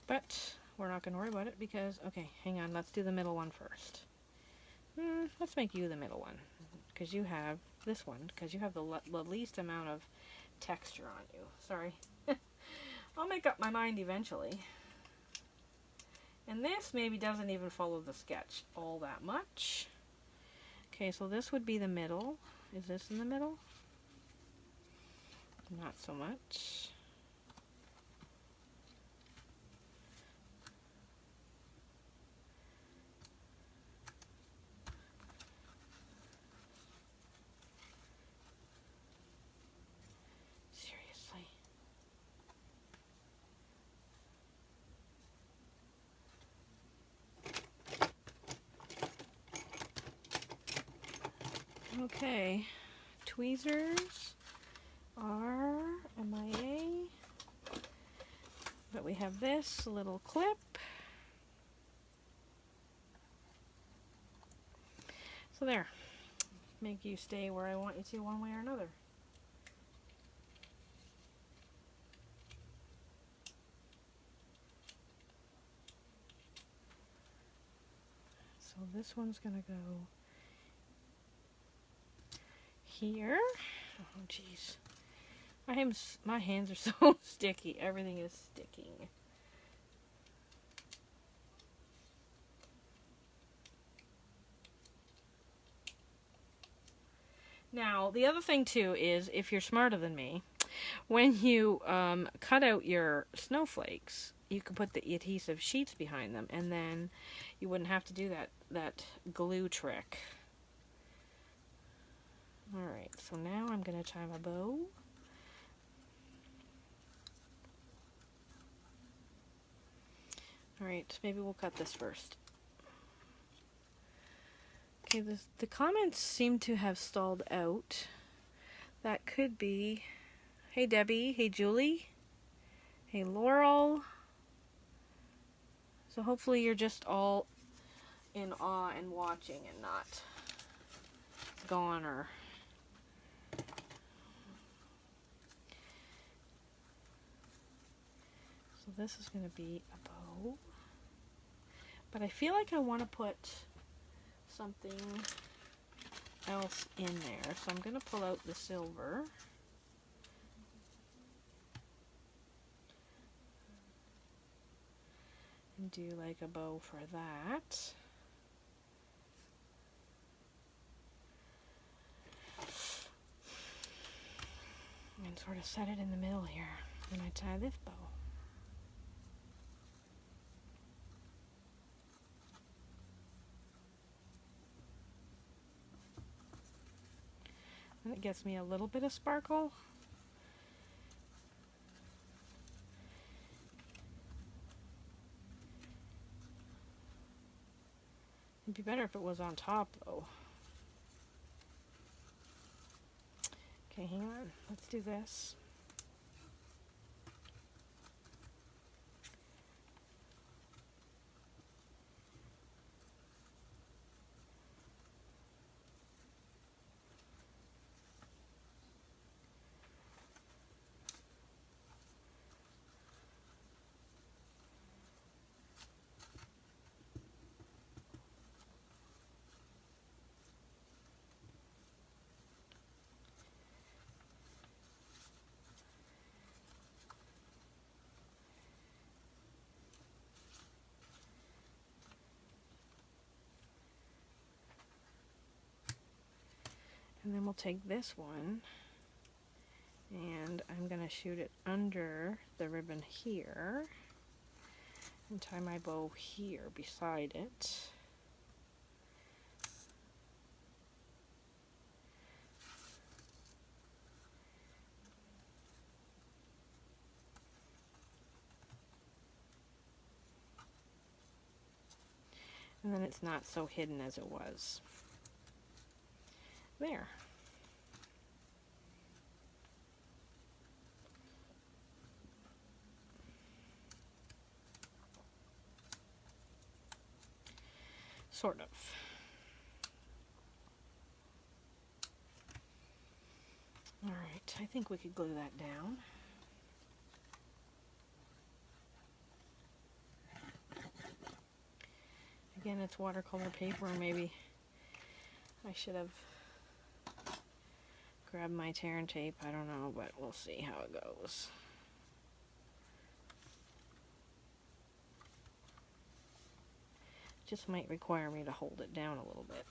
But we're not going to worry about it because, okay, hang on, let's do the middle one first. Let's make you the middle one, because you have this one, because you have the least amount of texture on you. Sorry. I'll make up my mind eventually. And this maybe doesn't even follow the sketch all that much. Okay, so this would be the middle. Is this in the middle? Not so much. Seriously. Okay, tweezers are MIA, but we have this little clip. So there, make you stay where I want you to one way or another. So this one's gonna go here. Oh jeez, my hands are so sticky. Everything is sticking. Now the other thing too is, if you're smarter than me, when you cut out your snowflakes, you can put the adhesive sheets behind them, and then you wouldn't have to do that glue trick. Alright, so now I'm going to tie my bow. Alright, maybe we'll cut this first. Okay, the comments seem to have stalled out. That could be, hey Debbie, hey Julie, hey Laurel. So hopefully you're just all in awe and watching and not gone or... So this is going to be a bow. But I feel like I want to put something else in there. So I'm going to pull out the silver. And do like a bow for that. And sort of set it in the middle here. And I tie this bow. And it gets me a little bit of sparkle. It'd be better if it was on top though. Okay, hang on. Let's do this. And then we'll take this one and I'm going to shoot it under the ribbon here and tie my bow here beside it. And then it's not so hidden as it was. There. Sort of. All right, I think we could glue that down. Again, it's watercolor paper. Maybe I should have grabbed my tear and tape. I don't know, but we'll see how it goes. Just might require me to hold it down a little bit.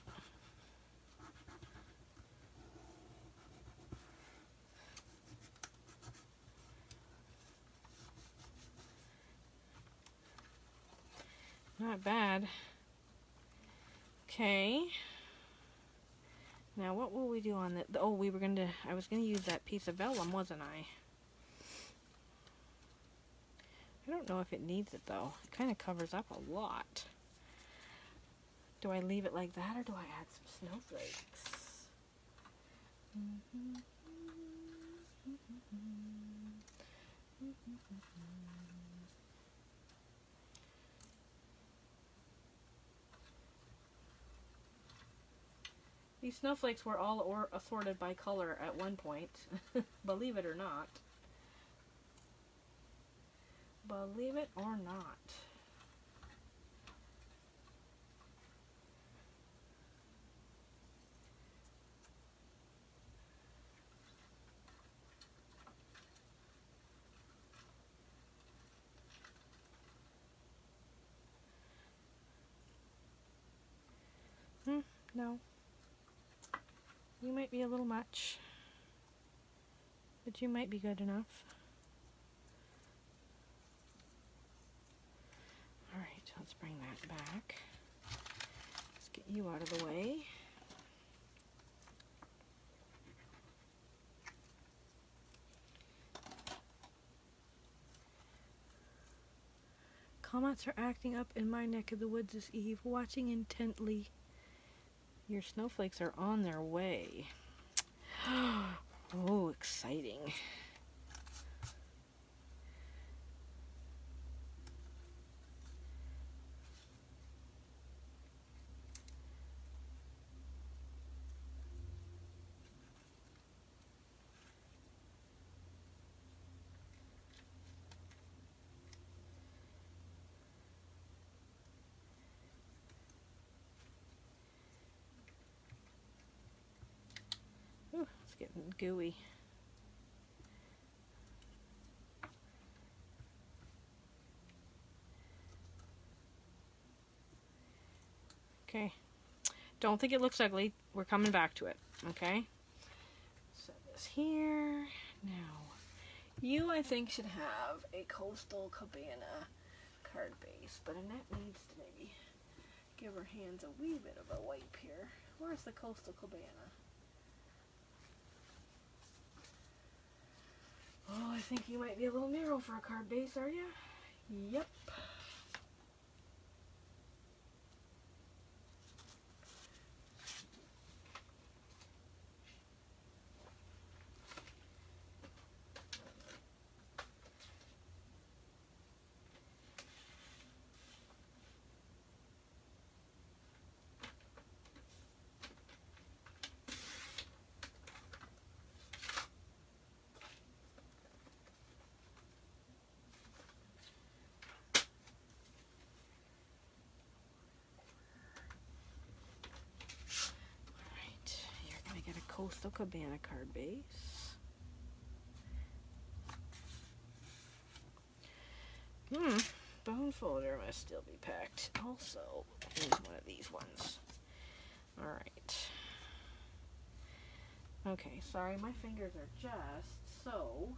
Not bad. Okay. Now what will we do on the, oh, I was gonna use that piece of vellum, wasn't I? I don't know if it needs it though. It kind of covers up a lot. Do I leave it like that or do I add some snowflakes? These snowflakes were all assorted by color at one point, believe it or not. Believe it or not. No. You might be a little much, but you might be good enough. Alright, let's bring that back. Let's get you out of the way. Comets are acting up in my neck of the woods this eve, watching intently. Your snowflakes are on their way. Oh, exciting. Ooh, it's getting gooey. Okay. Don't think it looks ugly. We're coming back to it. Okay? Set this here. Now, you, I think, should have a Coastal Cabana card base, but Annette needs to maybe give her hands a wee bit of a wipe here. Where's the Coastal Cabana? Oh, I think you might be a little narrow for a card base, are you? Yep. Coastal Cabana card base. Bone folder must still be packed. Also, here's one of these ones. Alright. Okay, sorry, my fingers are just so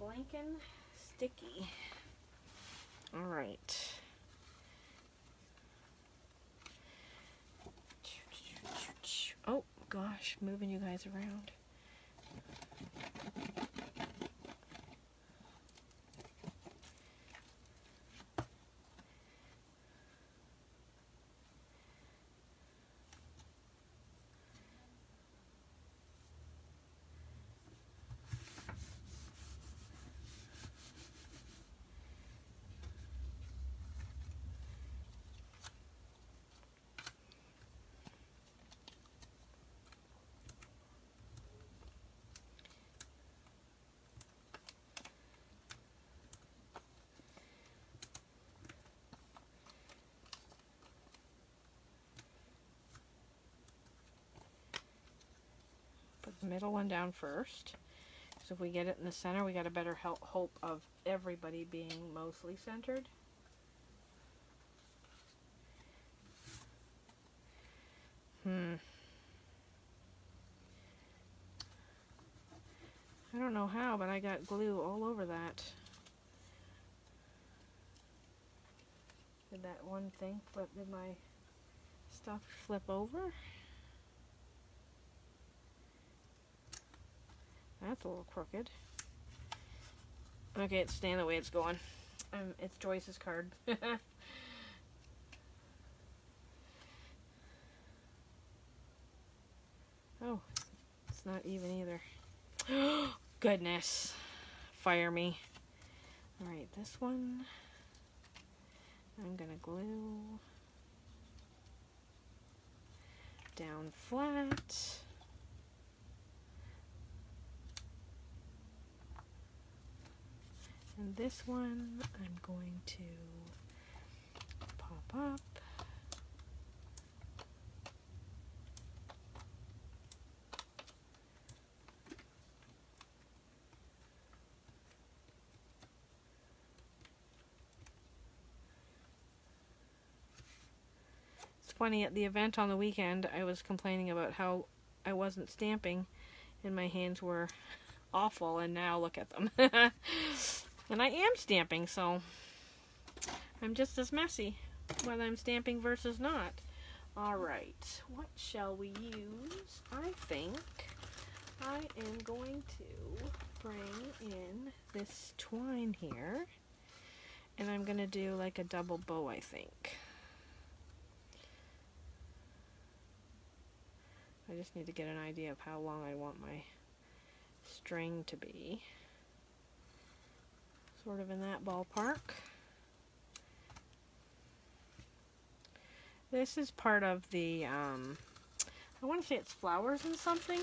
blanking sticky. Alright. Oh, gosh, moving you guys around. middle one down first. So if we get it in the center, we got a better hope of everybody being mostly centered. I don't know how, but I got glue all over that. Did that one thing flip? Did my stuff flip over? That's a little crooked. Okay, it's staying the way it's going. It's Joyce's card. Oh, it's not even either. Goodness. Fire me. Alright, this one I'm gonna glue down flat. And this one I'm going to pop up. It's funny, at the event on the weekend, I was complaining about how I wasn't stamping and my hands were awful, and now look at them. And I am stamping, so I'm just as messy whether I'm stamping versus not. Alright, what shall we use? I think I am going to bring in this twine here, and I'm going to do like a double bow, I think. I just need to get an idea of how long I want my string to be. Sort of in that ballpark. This is part of the, I want to say it's Flowers and something.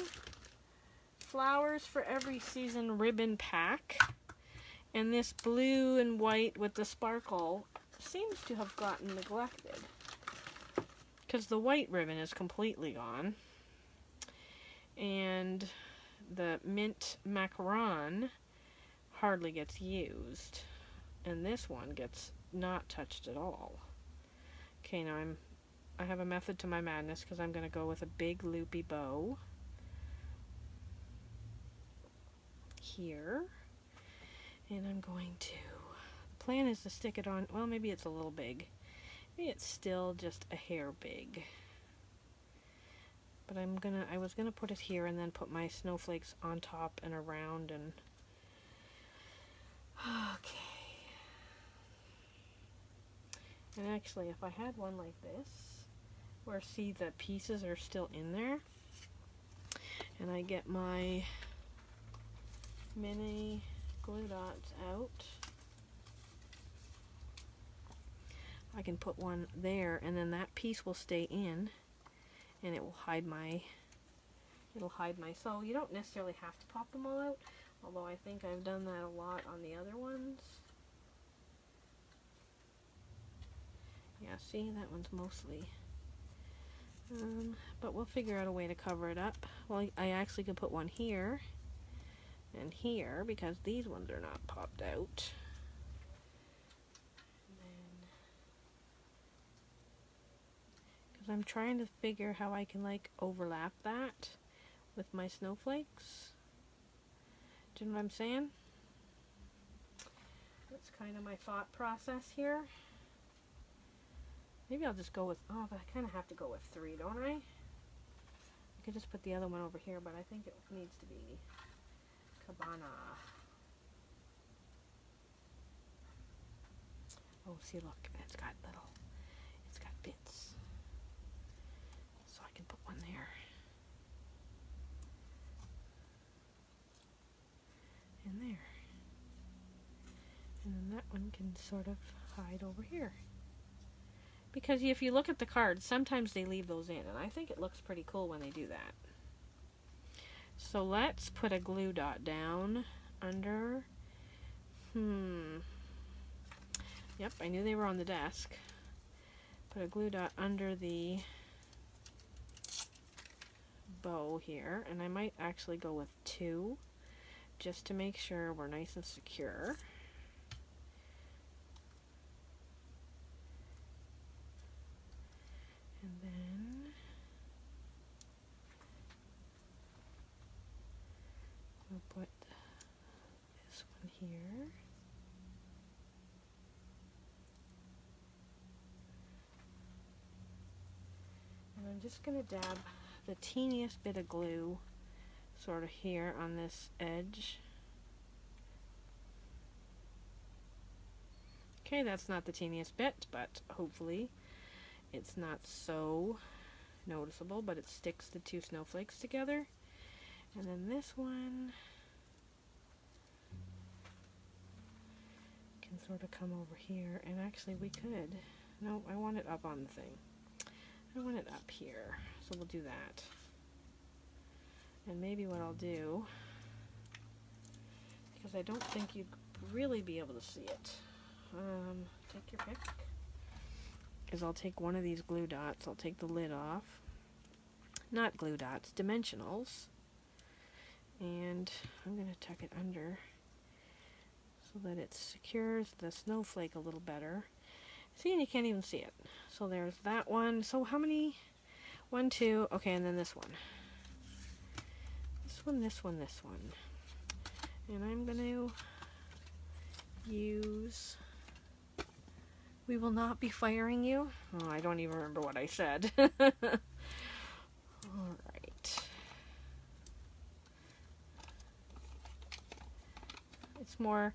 Flowers for Every Season ribbon pack. And this blue and white with the sparkle seems to have gotten neglected, because the white ribbon is completely gone. And the mint macaron hardly gets used, and this one gets not touched at all. Okay, now I have a method to my madness, because I'm going to go with a big loopy bow here, and I'm going to, the plan is to stick it on, well, maybe it's a little big, maybe it's still just a hair big, but I was gonna put it here and then put my snowflakes on top and around, and okay. And actually, if I had one like this, where see the pieces are still in there, and I get my mini glue dots out, I can put one there, and then that piece will stay in, and it will hide my, so you don't necessarily have to pop them all out, although I think I've done that a lot on the other ones. Yeah, see, that one's mostly, but we'll figure out a way to cover it up. Well, I actually could put one here and here, because these ones are not popped out. Because I'm trying to figure how I can like overlap that with my snowflakes. Do you know what I'm saying? That's kind of my thought process here. Maybe I'll just go with, oh, but I kind of have to go with 3, don't I? I could just put the other one over here, but I think it needs to be Cabana. Oh, see, look, it's got bits. So I can put one there. And there. And then that one can sort of hide over here. Because if you look at the cards, sometimes they leave those in, and I think it looks pretty cool when they do that. So let's put a glue dot down under, yep, I knew they were on the desk. Put a glue dot under the bow here, and I might actually go with 2 just to make sure we're nice and secure. And then we'll put this one here. And I'm just going to dab the teeniest bit of glue sort of here on this edge. Okay, that's not the teeniest bit, but hopefully it's not so noticeable, but it sticks the 2 snowflakes together. And then this one can sort of come over here, and actually we could, no, I want it up on the thing. I want it up here, so we'll do that. And maybe what I'll do, because I don't think you'd really be able to see it, take your pick, is I'll take one of these glue dots, I'll take the lid off, not glue dots, dimensionals, and I'm going to tuck it under so that it secures the snowflake a little better. See, and you can't even see it. So there's that one. So how many? 1, 2, okay, and then this one. This one, this one, this one. And I'm going to use, we will not be firing you. Oh, I don't even remember what I said. All right. It's more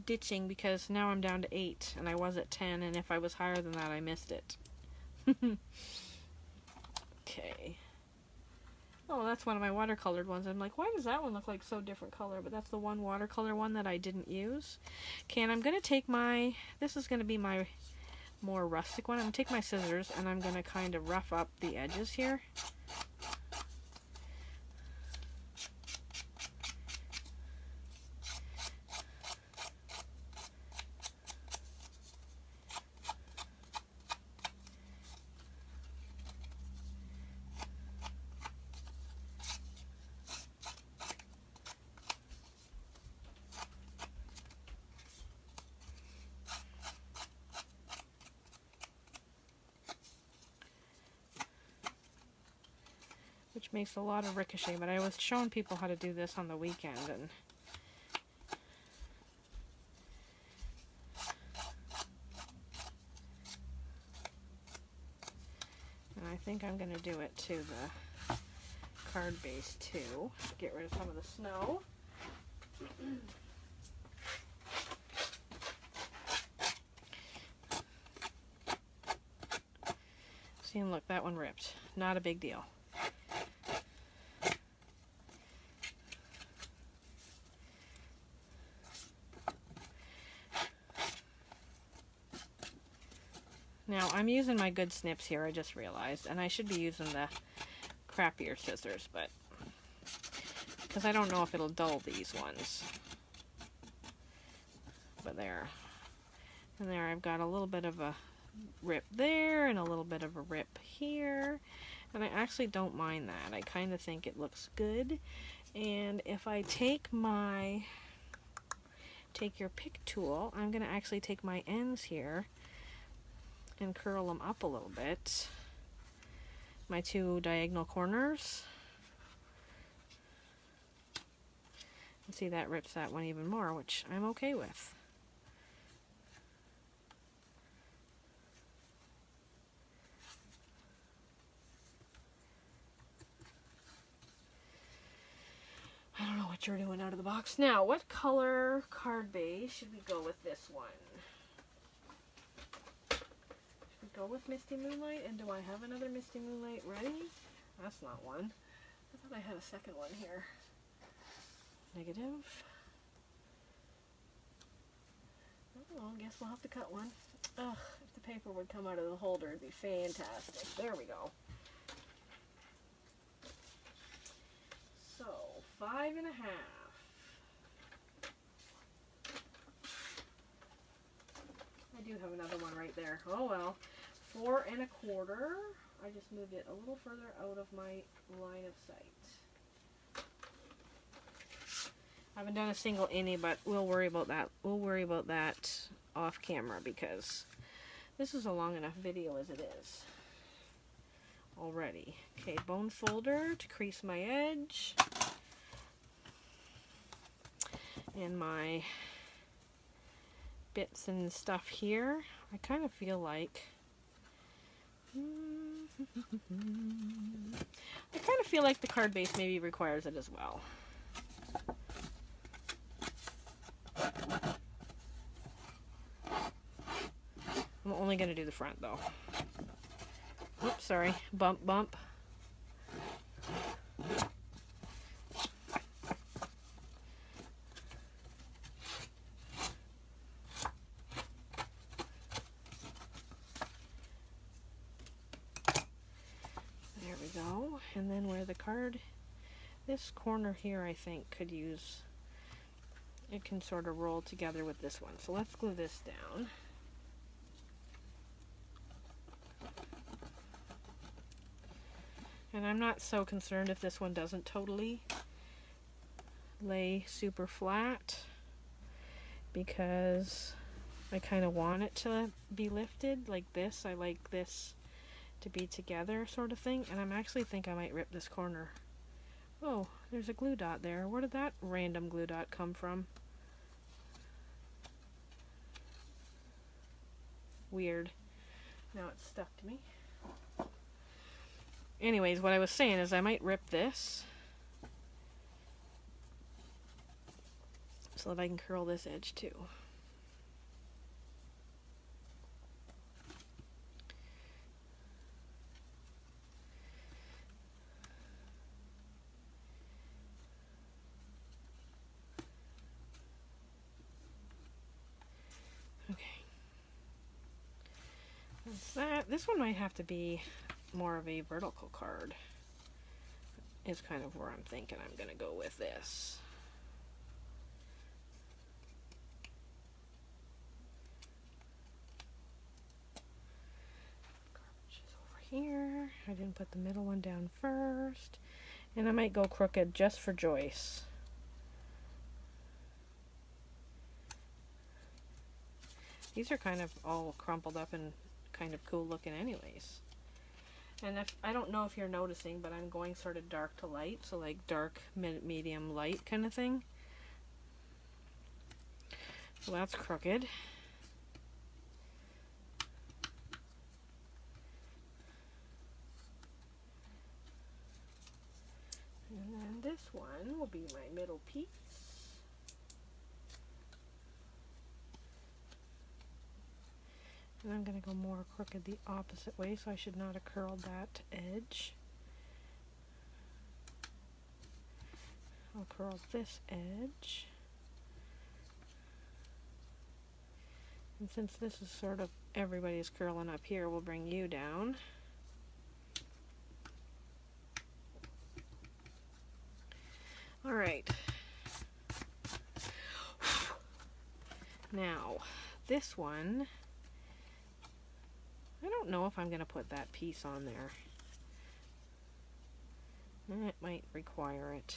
ditching because now I'm down to 8 and I was at 10, and if I was higher than that I missed it. Okay. Oh, that's one of my watercolored ones. I'm like, why does that one look like so different color? But that's the one watercolor one that I didn't use. Okay, and I'm going to take my, this is going to be my more rustic one. I'm going to take my scissors and I'm going to kind of rough up the edges here. Which makes a lot of ricochet, but I was showing people how to do this on the weekend, and I think I'm going to do it to the card base too. Get rid of some of the snow. See, and look, that one ripped. Not a big deal. Now, I'm using my good snips here, I just realized, and I should be using the crappier scissors, but because I don't know if it'll dull these ones. But there. And there I've got a little bit of a rip there and a little bit of a rip here. And I actually don't mind that. I kind of think it looks good. And if I take your pick tool, I'm going to actually take my ends here and curl them up a little bit. My 2 diagonal corners. And see, that rips that one even more, which I'm okay with. I don't know what you're doing out of the box. Now, what color card base should we go with this one? Go with Misty Moonlight, and do I have another Misty Moonlight ready? That's not one. I thought I had a second one here. Negative. Oh, I guess we'll have to cut one. Ugh, if the paper would come out of the holder, it'd be fantastic. There we go. So, 5 1/2. I do have another one right there. Oh well. 4 1/4. I just moved it a little further out of my line of sight. I haven't done a single innie, but we'll worry about that. We'll worry about that off camera because this is a long enough video as it is already. Okay, bone folder to crease my edge. And my bits and stuff here. I kind of feel like the card base maybe requires it as well. I'm only going to do the front though. Oops, sorry. Bump, bump. There we go. And then where the card, this corner here I think could use, it can sort of roll together with this one. So let's glue this down. And I'm not so concerned if this one doesn't totally lay super flat because I kind of want it to be lifted like this. I like this to be together sort of thing. And I actually think I might rip this corner. Oh, there's a glue dot there. Where did that random glue dot come from? Weird. Now it's stuck to me. Anyways, what I was saying is I might rip this so that I can curl this edge too. Okay. That's that. This one might have to be more of a vertical card is kind of where I'm thinking I'm going to go with this. Garbage is over here. I didn't put the middle one down first. And I might go crooked just for Joyce. These are kind of all crumpled up and kind of cool looking anyways. And I don't know if you're noticing, but I'm going sort of dark to light, so like dark, medium, light kind of thing. So that's crooked. And then this one will be my middle piece. And I'm going to go more crooked the opposite way, so I should not have curled that edge. I'll curl this edge. And since this is sort of everybody's curling up here, we'll bring you down. All right. Now, this one, I don't know if I'm going to put that piece on there. It might require it.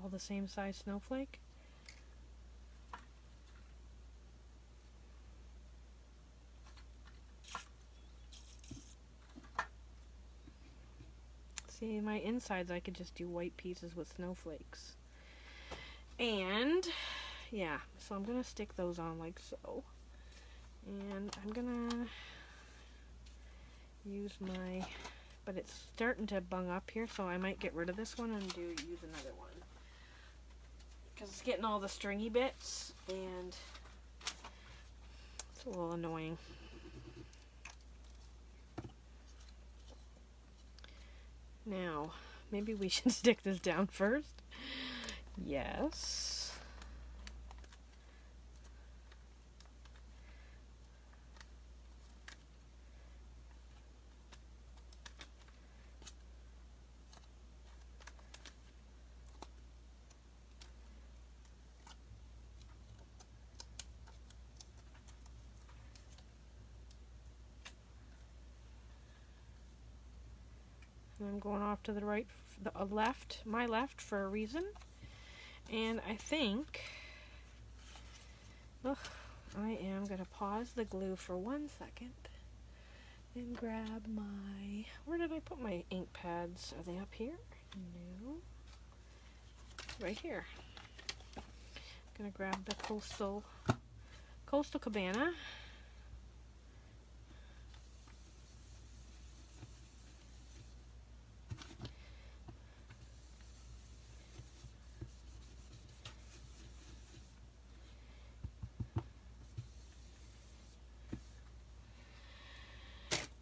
All the same size snowflake. See, my insides I could just do white pieces with snowflakes. And yeah, so I'm gonna stick those on like so. And I'm gonna use my, but it's starting to bung up here, so I might get rid of this one and use another one. Because it's getting all the stringy bits and it's a little annoying. Now, maybe we should stick this down first. Yes. I'm going off to the right, the left, my left for a reason. And I think, I am going to pause the glue for 1 second and grab my, where did I put my ink pads? Are they up here? No. Right here. I'm going to grab the Coastal Cabana.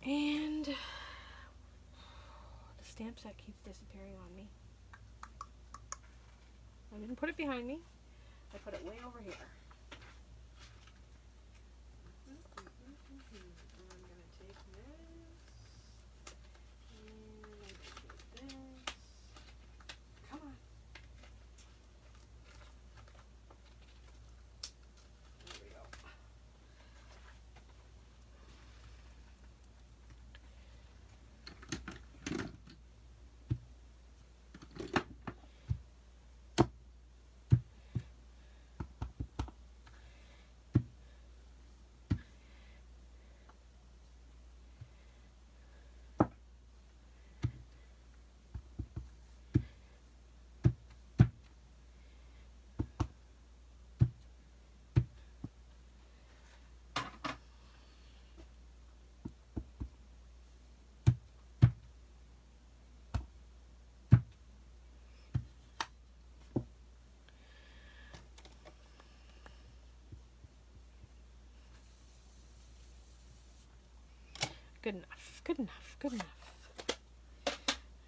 And the stamp set keeps disappearing on me. I didn't put it behind me. I put it way over here. And I'm going to take this. And I'm going to take this. Come on. There we go. Good enough, good enough, good enough.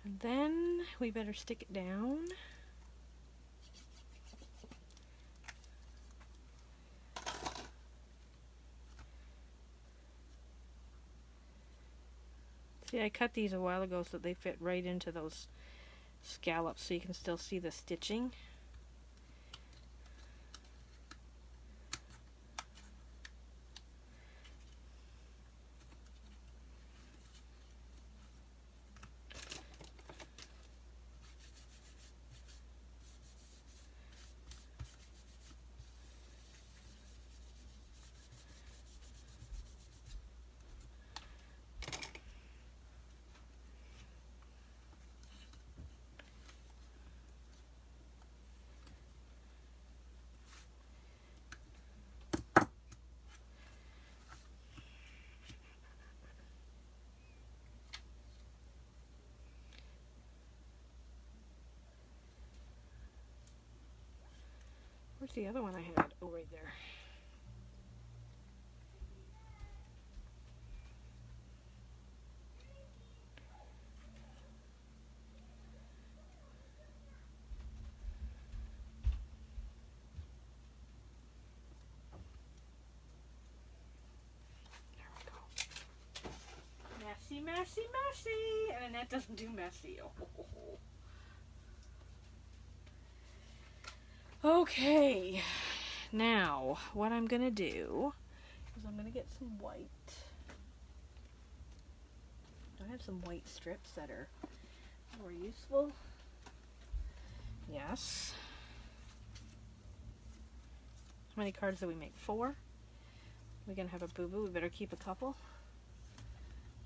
And then we better stick it down. See, I cut these a while ago so that they fit right into those scallops so you can still see the stitching. Where's the other one I had? Oh, right there. There we go. Messy, messy, messy. And Annette doesn't do messy. Oh. Okay, now what I'm going to do is I'm going to get some white. I have some white strips that are more useful. Yes. How many cards did we make? 4? We're going to have a boo-boo. We better keep a couple.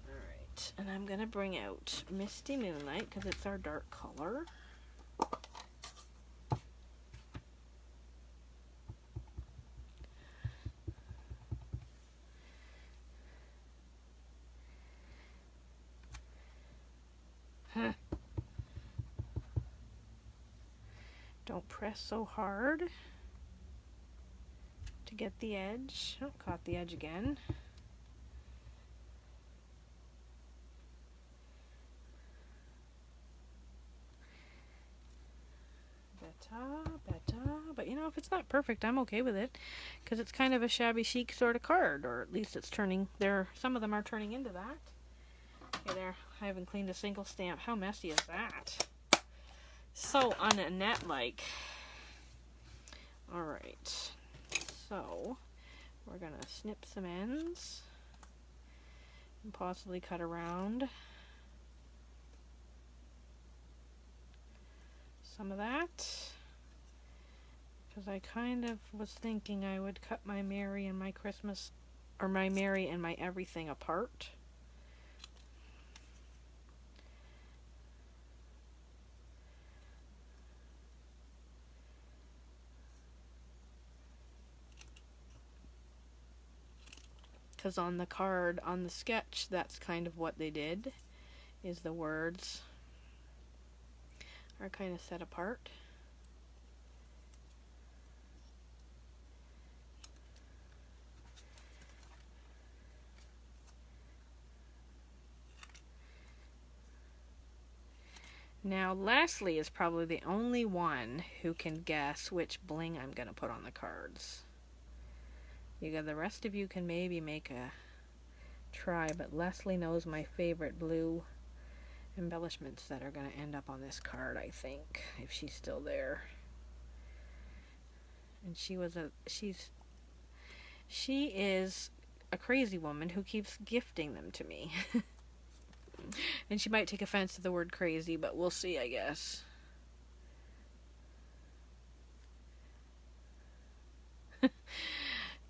Alright, and I'm going to bring out Misty Moonlight because it's our dark color. Don't press so hard to get the edge. Oh, caught the edge again. Better. But you know, if it's not perfect, I'm okay with it because it's kind of a shabby chic sort of card, or at least it's turning there. Some of them are turning into that. Okay, there. I haven't cleaned a single stamp. How messy is that? So un-Annette-like. Alright. So, we're going to snip some ends and possibly cut around. some of that. Because I kind of was thinking I would cut my Merry and my Christmas, or my Merry and my everything apart. Because on the card, on the sketch, that's kind of what they did, is the words are kind of set apart. Now, Leslie is probably the only one who can guess which bling I'm going to put on the cards. The rest of you can maybe make a try, but Leslie knows my favorite blue embellishments that are going to end up on this card, I think, if she's still there. And she is a crazy woman who keeps gifting them to me. And she might take offense to the word crazy, but we'll see, I guess.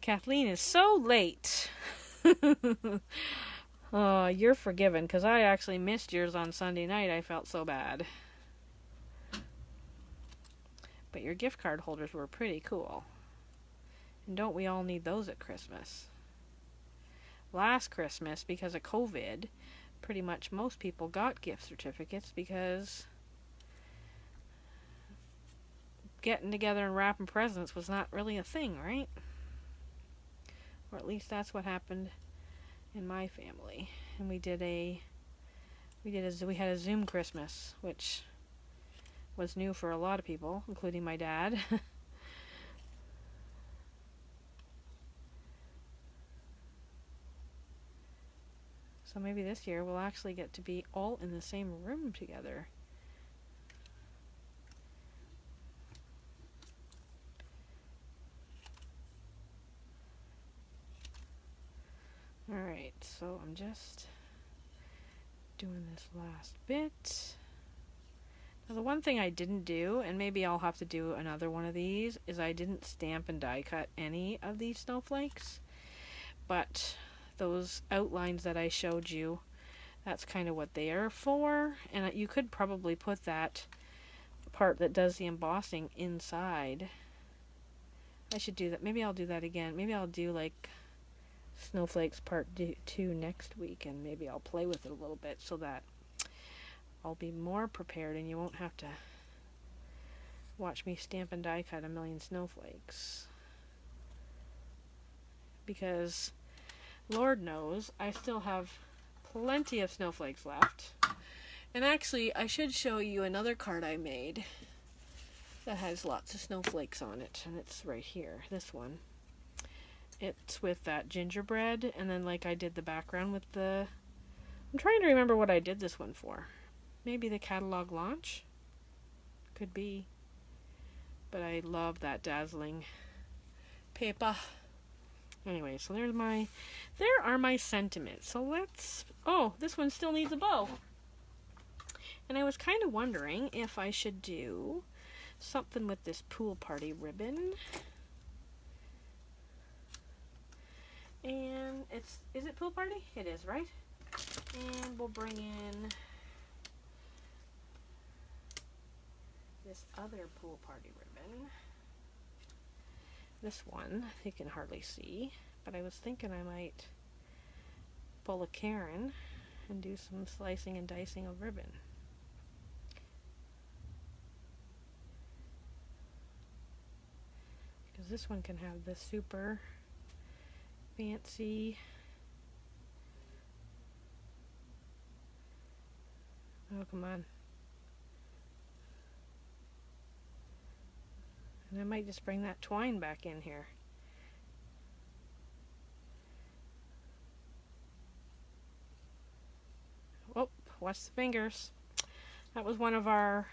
Kathleen is so late. Oh, you're forgiven, because I actually missed yours on Sunday night. I felt so bad. But your gift card holders were pretty cool. And don't we all need those at Christmas? Last Christmas, because of COVID, pretty much most people got gift certificates because getting together and wrapping presents was not really a thing, right? Or at least that's what happened in my family. And we had a Zoom Christmas, which was new for a lot of people, including my dad. So maybe this year we'll actually get to be all in the same room together. Alright, so I'm just doing this last bit. Now the one thing I didn't do, and maybe I'll have to do another one of these, is I didn't stamp and die cut any of these snowflakes. But those outlines that I showed you, that's kind of what they are for. And you could probably put that part that does the embossing inside. I should do that. Maybe I'll do that again. Maybe I'll do like Snowflakes part 2 next week, and maybe I'll play with it a little bit so that I'll be more prepared and you won't have to watch me stamp and die cut a million snowflakes. Because Lord knows I still have plenty of snowflakes left. And actually, I should show you another card I made that has lots of snowflakes on it, and it's right here, this one. It's with that gingerbread, and then like I did the background with the... I'm trying to remember what I did this one for. Maybe the catalog launch? Could be. But I love that dazzling paper. Anyway, so there are my sentiments. So let's... Oh, this one still needs a bow. And I was kind of wondering if I should do something with this pool party ribbon. And is it pool party? It is, right? And we'll bring in this other pool party ribbon. This one, you can hardly see, but I was thinking I might pull a Karen and do some slicing and dicing of ribbon. Because this one can have the super fancy... Oh, come on. And I might just bring that twine back in here. Oh, watch the fingers. That was one of our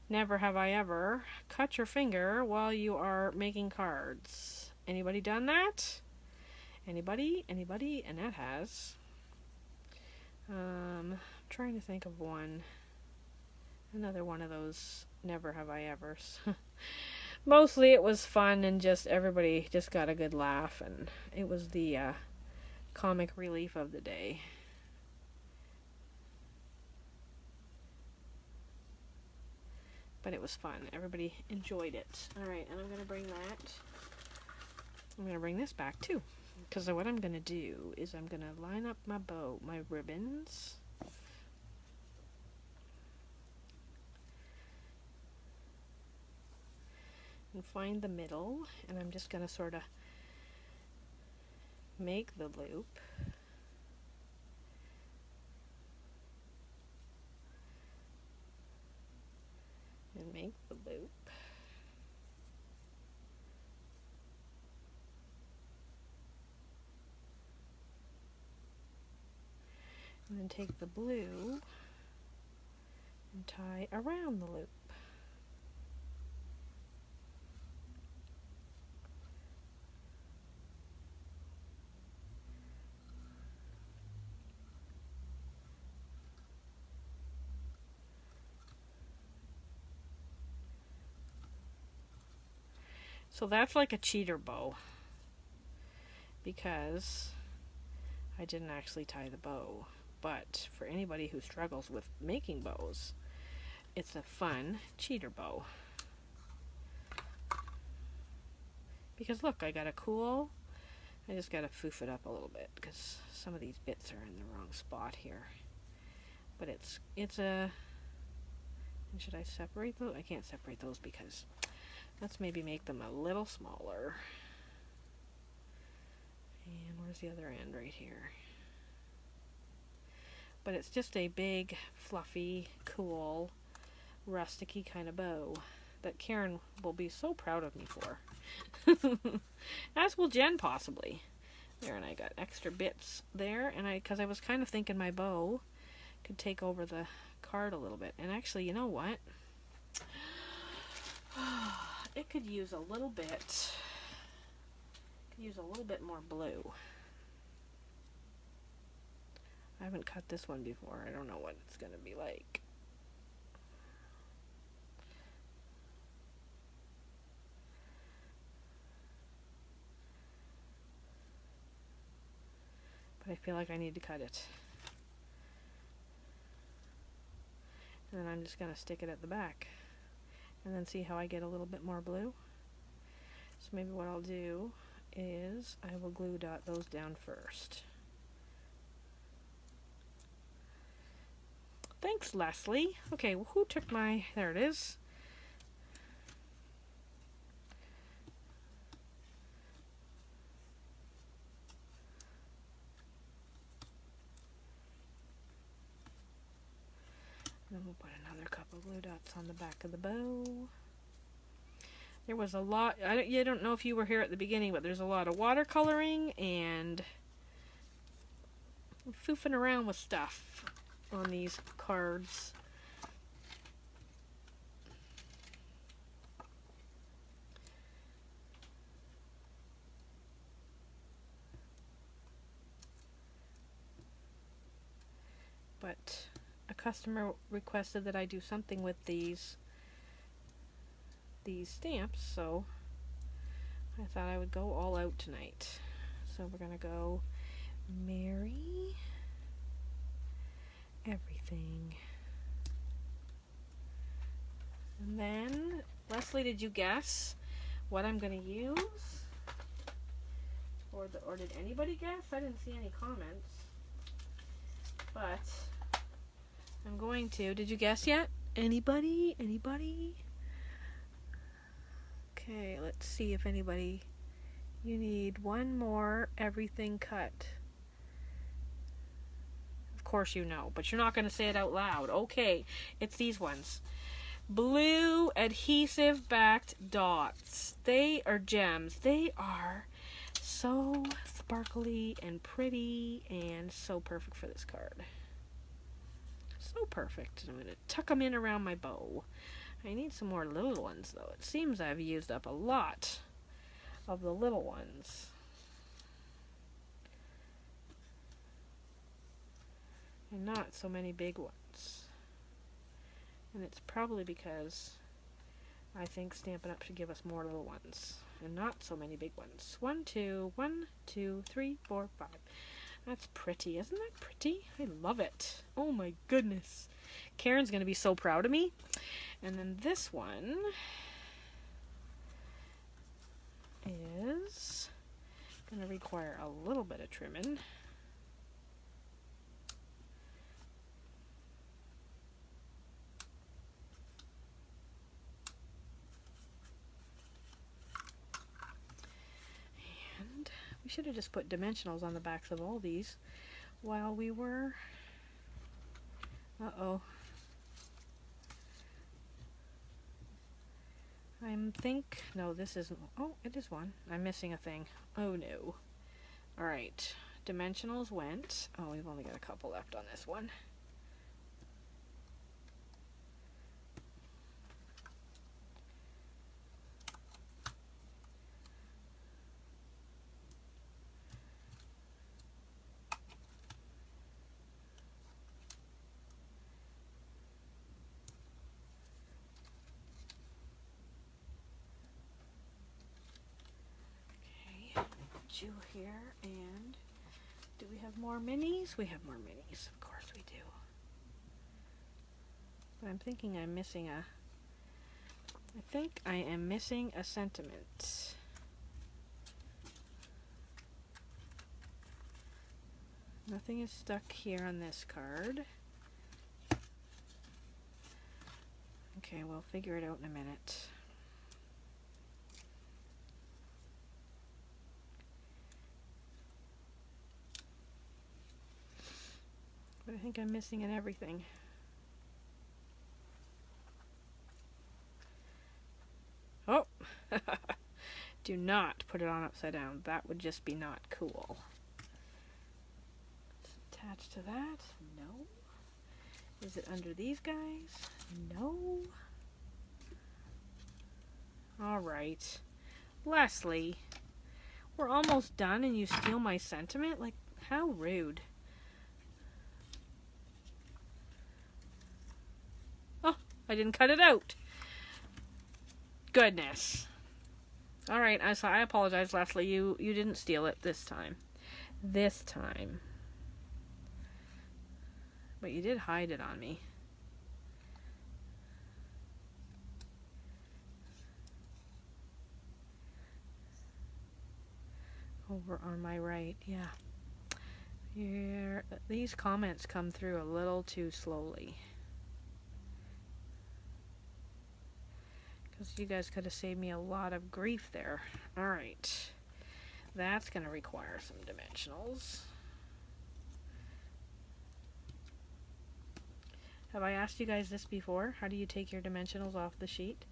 never have I ever. Cut your finger while you are making cards. Anybody done that? Anybody? Anybody? And that has. I'm trying to think of one. Another one of those never have I ever. Mostly it was fun and just everybody just got a good laugh, and it was the comic relief of the day. But it was fun. Everybody enjoyed it. Alright, and I'm going to bring that. I'm going to bring this back too. Because what I'm going to do is I'm going to line up my bow, my ribbons. And find the middle. And I'm just going to sort of make the loop. And make the loop. And then take the blue and tie around the loop. So that's like a cheater bow, because I didn't actually tie the bow. But for anybody who struggles with making bows, it's a fun cheater bow. Because look, I got a cool, I just got to foof it up a little bit because some of these bits are in the wrong spot here. But it's a, and should I separate those? I can't separate those because let's maybe make them a little smaller. And where's the other end? Right here. But it's just a big, fluffy, cool, rusticy kind of bow that Karen will be so proud of me for. As will Jen, possibly. There, and I got extra bits there, and because I was kind of thinking my bow could take over the card a little bit. And actually, you know what? It could use a little bit. Could use a little bit more blue. I haven't cut this one before. I don't know what it's going to be like. But I feel like I need to cut it. And then I'm just going to stick it at the back. And then see how I get a little bit more blue. So maybe what I'll do is I will glue dot those down first. Thanks, Leslie. Okay, well, who took my... There it is. And then we'll put another couple glue dots on the back of the bow. There was a lot... I don't know if you were here at the beginning, but there's a lot of watercoloring and foofing around with stuff on these cards. But a customer requested that I do something with these stamps, so I thought I would go all out tonight. So we're gonna go Merry everything. And then, Leslie, did you guess what I'm going to use? Or did anybody guess? I didn't see any comments. But I'm going to. Did you guess yet? Anybody? Anybody? Okay, let's see if anybody... You need one more everything cut. Of course you know, but you're not going to say it out loud. Okay, it's these ones. Blue adhesive backed dots. They are gems. They are so sparkly and pretty and so perfect for this card. So perfect. I'm going to tuck them in around my bow. I need some more little ones though. It seems I've used up a lot of the little ones. And not so many big ones. And it's probably because I think Stampin' Up! Should give us more little ones and not so many big ones. 1, 2, 1, 2, 3, 4, 5. That's pretty. Isn't that pretty? I love it. Oh my goodness. Karen's going to be so proud of me. And then this one is going to require a little bit of trimming. And we should have just put dimensionals on the backs of all these while we were... Uh-oh. No, this isn't. Oh, it is one. I'm missing a thing. Oh no. Alright. Dimensionals went. Oh, we've only got a couple left on this one. You here, and do we have more minis? We have more minis, of course we do. But I'm thinking I'm missing a... I think I am missing a sentiment. Nothing is stuck here on this card. Okay, we'll figure it out in a minute. But I think I'm missing in everything. Oh! Do not put it on upside down. That would just be not cool. It's attached to that. No. Is it under these guys? No. Alright. Leslie, we're almost done and you steal my sentiment? Like, how rude. Oh, I didn't cut it out. Goodness. Alright, I apologize, Leslie. You didn't steal it this time. This time. But you did hide it on me. Over on my right, yeah. Here, these comments come through a little too slowly. Because you guys could have saved me a lot of grief there. Alright. That's going to require some dimensionals. Have I asked you guys this before? How do you take your dimensionals off the sheet?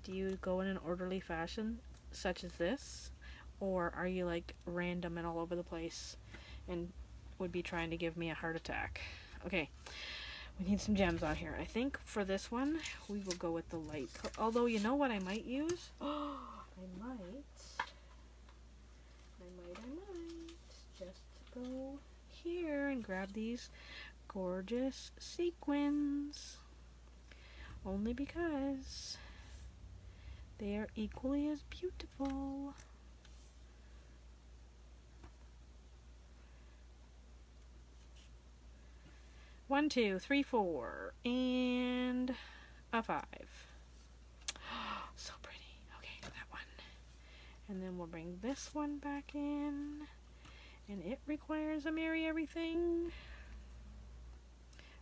Do you go in an orderly fashion, such as this? Or are you like random and all over the place and would be trying to give me a heart attack? Okay, we need some gems on here. I think for this one, we will go with the light. Although, you know what I might use? Oh, I might just go here and grab these gorgeous sequins. Only because they are equally as beautiful. One, 2, 3, 4, and a 5. So pretty. Okay, that one. And then we'll bring this one back in. And it requires a Merry Everything.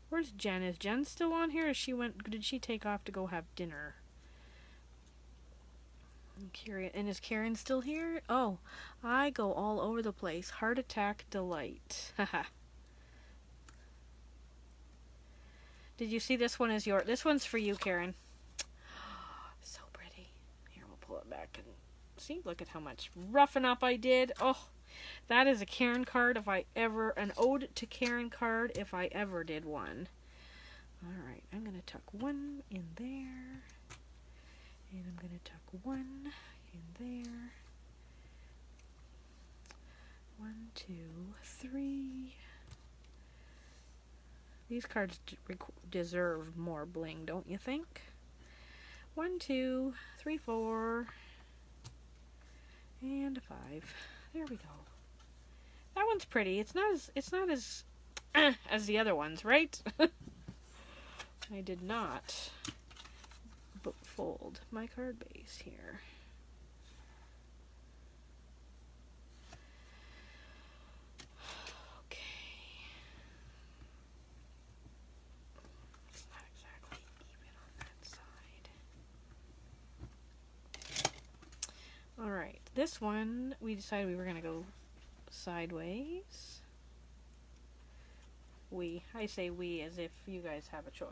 Where's Jen? Is Jen still on here? Or did she take off to go have dinner? I'm curious. And is Karen still here? Oh, I go all over the place. Heart attack delight. Haha. Did you see this one is yours? This one's for you, Karen. So pretty. Here, we'll pull it back and see. Look at how much roughing up I did. Oh, that is a Karen card an ode to Karen card if I ever did one. Alright, I'm going to tuck one in there. And I'm going to tuck one in there. 1, 2, 3. These cards deserve more bling, don't you think? 1, 2, 3, 4, and a 5. There we go. That one's pretty. It's not as as the other ones, right? I did not fold my card base here. Alright, this one, we decided we were going to go sideways. I say we as if you guys have a choice.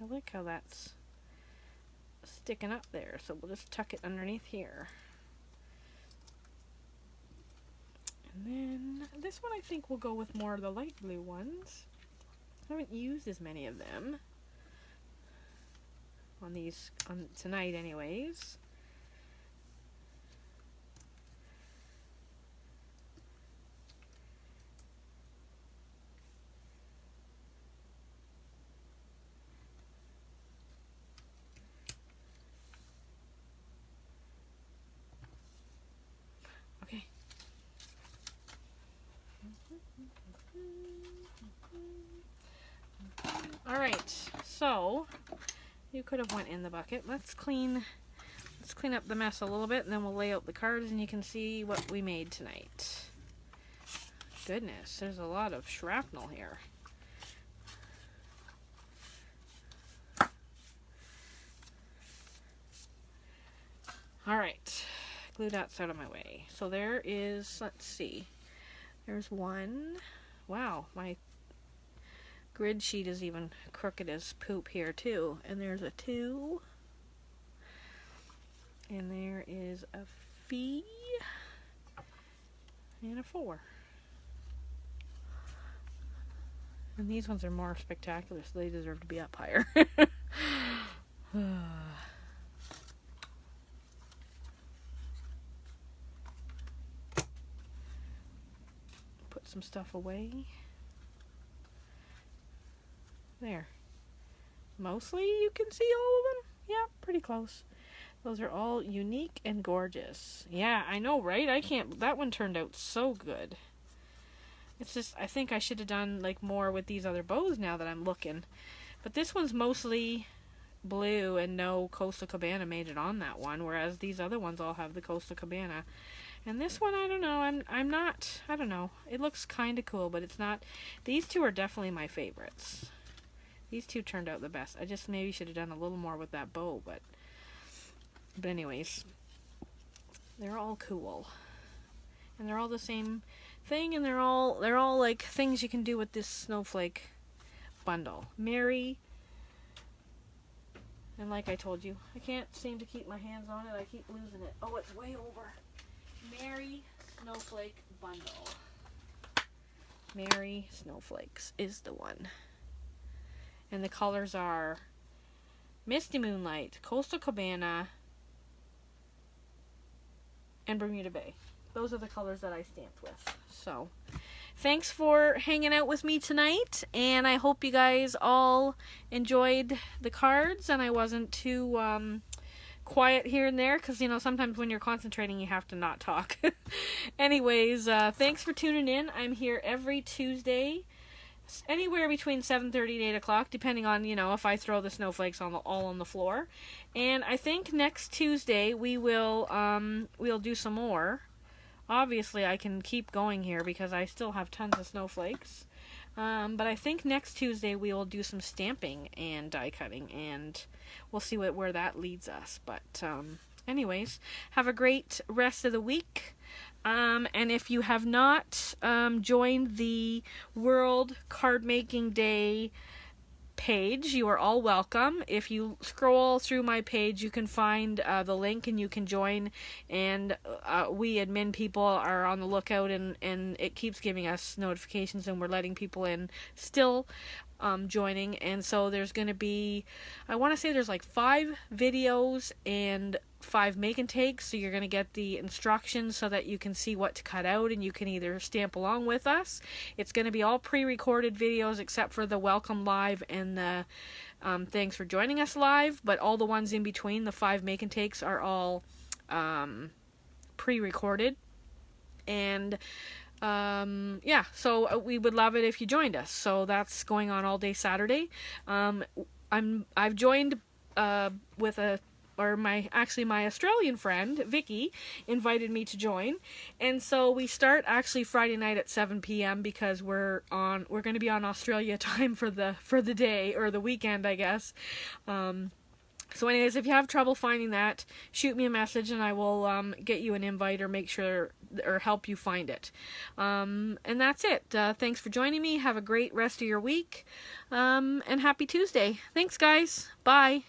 I like how that's sticking up there, so we'll just tuck it underneath here. And then this one I think we'll go with more of the light blue ones. I haven't used as many of them on tonight anyways. Okay. Alright, so you could have went in the bucket. Let's clean up the mess a little bit, and then we'll lay out the cards and you can see what we made tonight. Goodness, there's a lot of shrapnel here. Alright, glue dots out of my way. So there is, let's see, there's one. Wow, my grid sheet is even crooked as poop here too. And there's a 2. And there is a fee. And a 4. And these ones are more spectacular, so they deserve to be up higher. Put some stuff away. There. Mostly you can see all of them. Yeah, pretty close. Those are all unique and gorgeous. Yeah, I know, right? That one turned out so good. It's just, I think I should have done like more with these other bows now that I'm looking. But this one's mostly blue and no Coastal Cabana made it on that one, whereas these other ones all have the Coastal Cabana. And this one, I don't know, I don't know. It looks kind of cool, but it's not. These two are definitely my favorites. These two turned out the best. I just maybe should have done a little more with that bow, but anyways, they're all cool. And they're all the same thing, and they're all like things you can do with this snowflake bundle. Merry, and like I told you, I can't seem to keep my hands on it. I keep losing it. Oh, it's way over. Merry Snowflake bundle. Merry Snowflakes is the one. And the colors are Misty Moonlight, Coastal Cabana, and Bermuda Bay. Those are the colors that I stamped with. So, thanks for hanging out with me tonight, and I hope you guys all enjoyed the cards, and I wasn't too quiet here and there, because, you know, sometimes when you're concentrating, you have to not talk. Anyways, thanks for tuning in. I'm here every Tuesday, anywhere between 7:30 and 8 o'clock, depending on, you know, if I throw the snowflakes all on the floor. And I think next Tuesday we'll do some more. Obviously, I can keep going here because I still have tons of snowflakes. But I think next Tuesday we will do some stamping and die cutting, and we'll see where that leads us. But anyways, have a great rest of the week. And if you have not joined the World Card Making Day page, you are all welcome. If you scroll through my page, you can find the link and you can join, and we admin people are on the lookout, and it keeps giving us notifications, and we're letting people in still joining. And so there's going to be, I want to say there's like 5 videos and 5 make and takes, so you're going to get the instructions so that you can see what to cut out and you can either stamp along with us. It's going to be all pre-recorded videos except for the welcome live and the thanks for joining us live, but all the ones in between, the 5 make and takes, are all pre-recorded. And yeah, so we would love it if you joined us. So that's going on all day Saturday. I've joined with my Australian friend Vicky invited me to join, and so we start actually Friday night at 7 p.m. because we're going to be on Australia time for the day, or the weekend, I guess. So anyways, if you have trouble finding that, shoot me a message and I will get you an invite or make sure or help you find it. And that's it. Thanks for joining me. Have a great rest of your week. And happy Tuesday. Thanks, guys. Bye.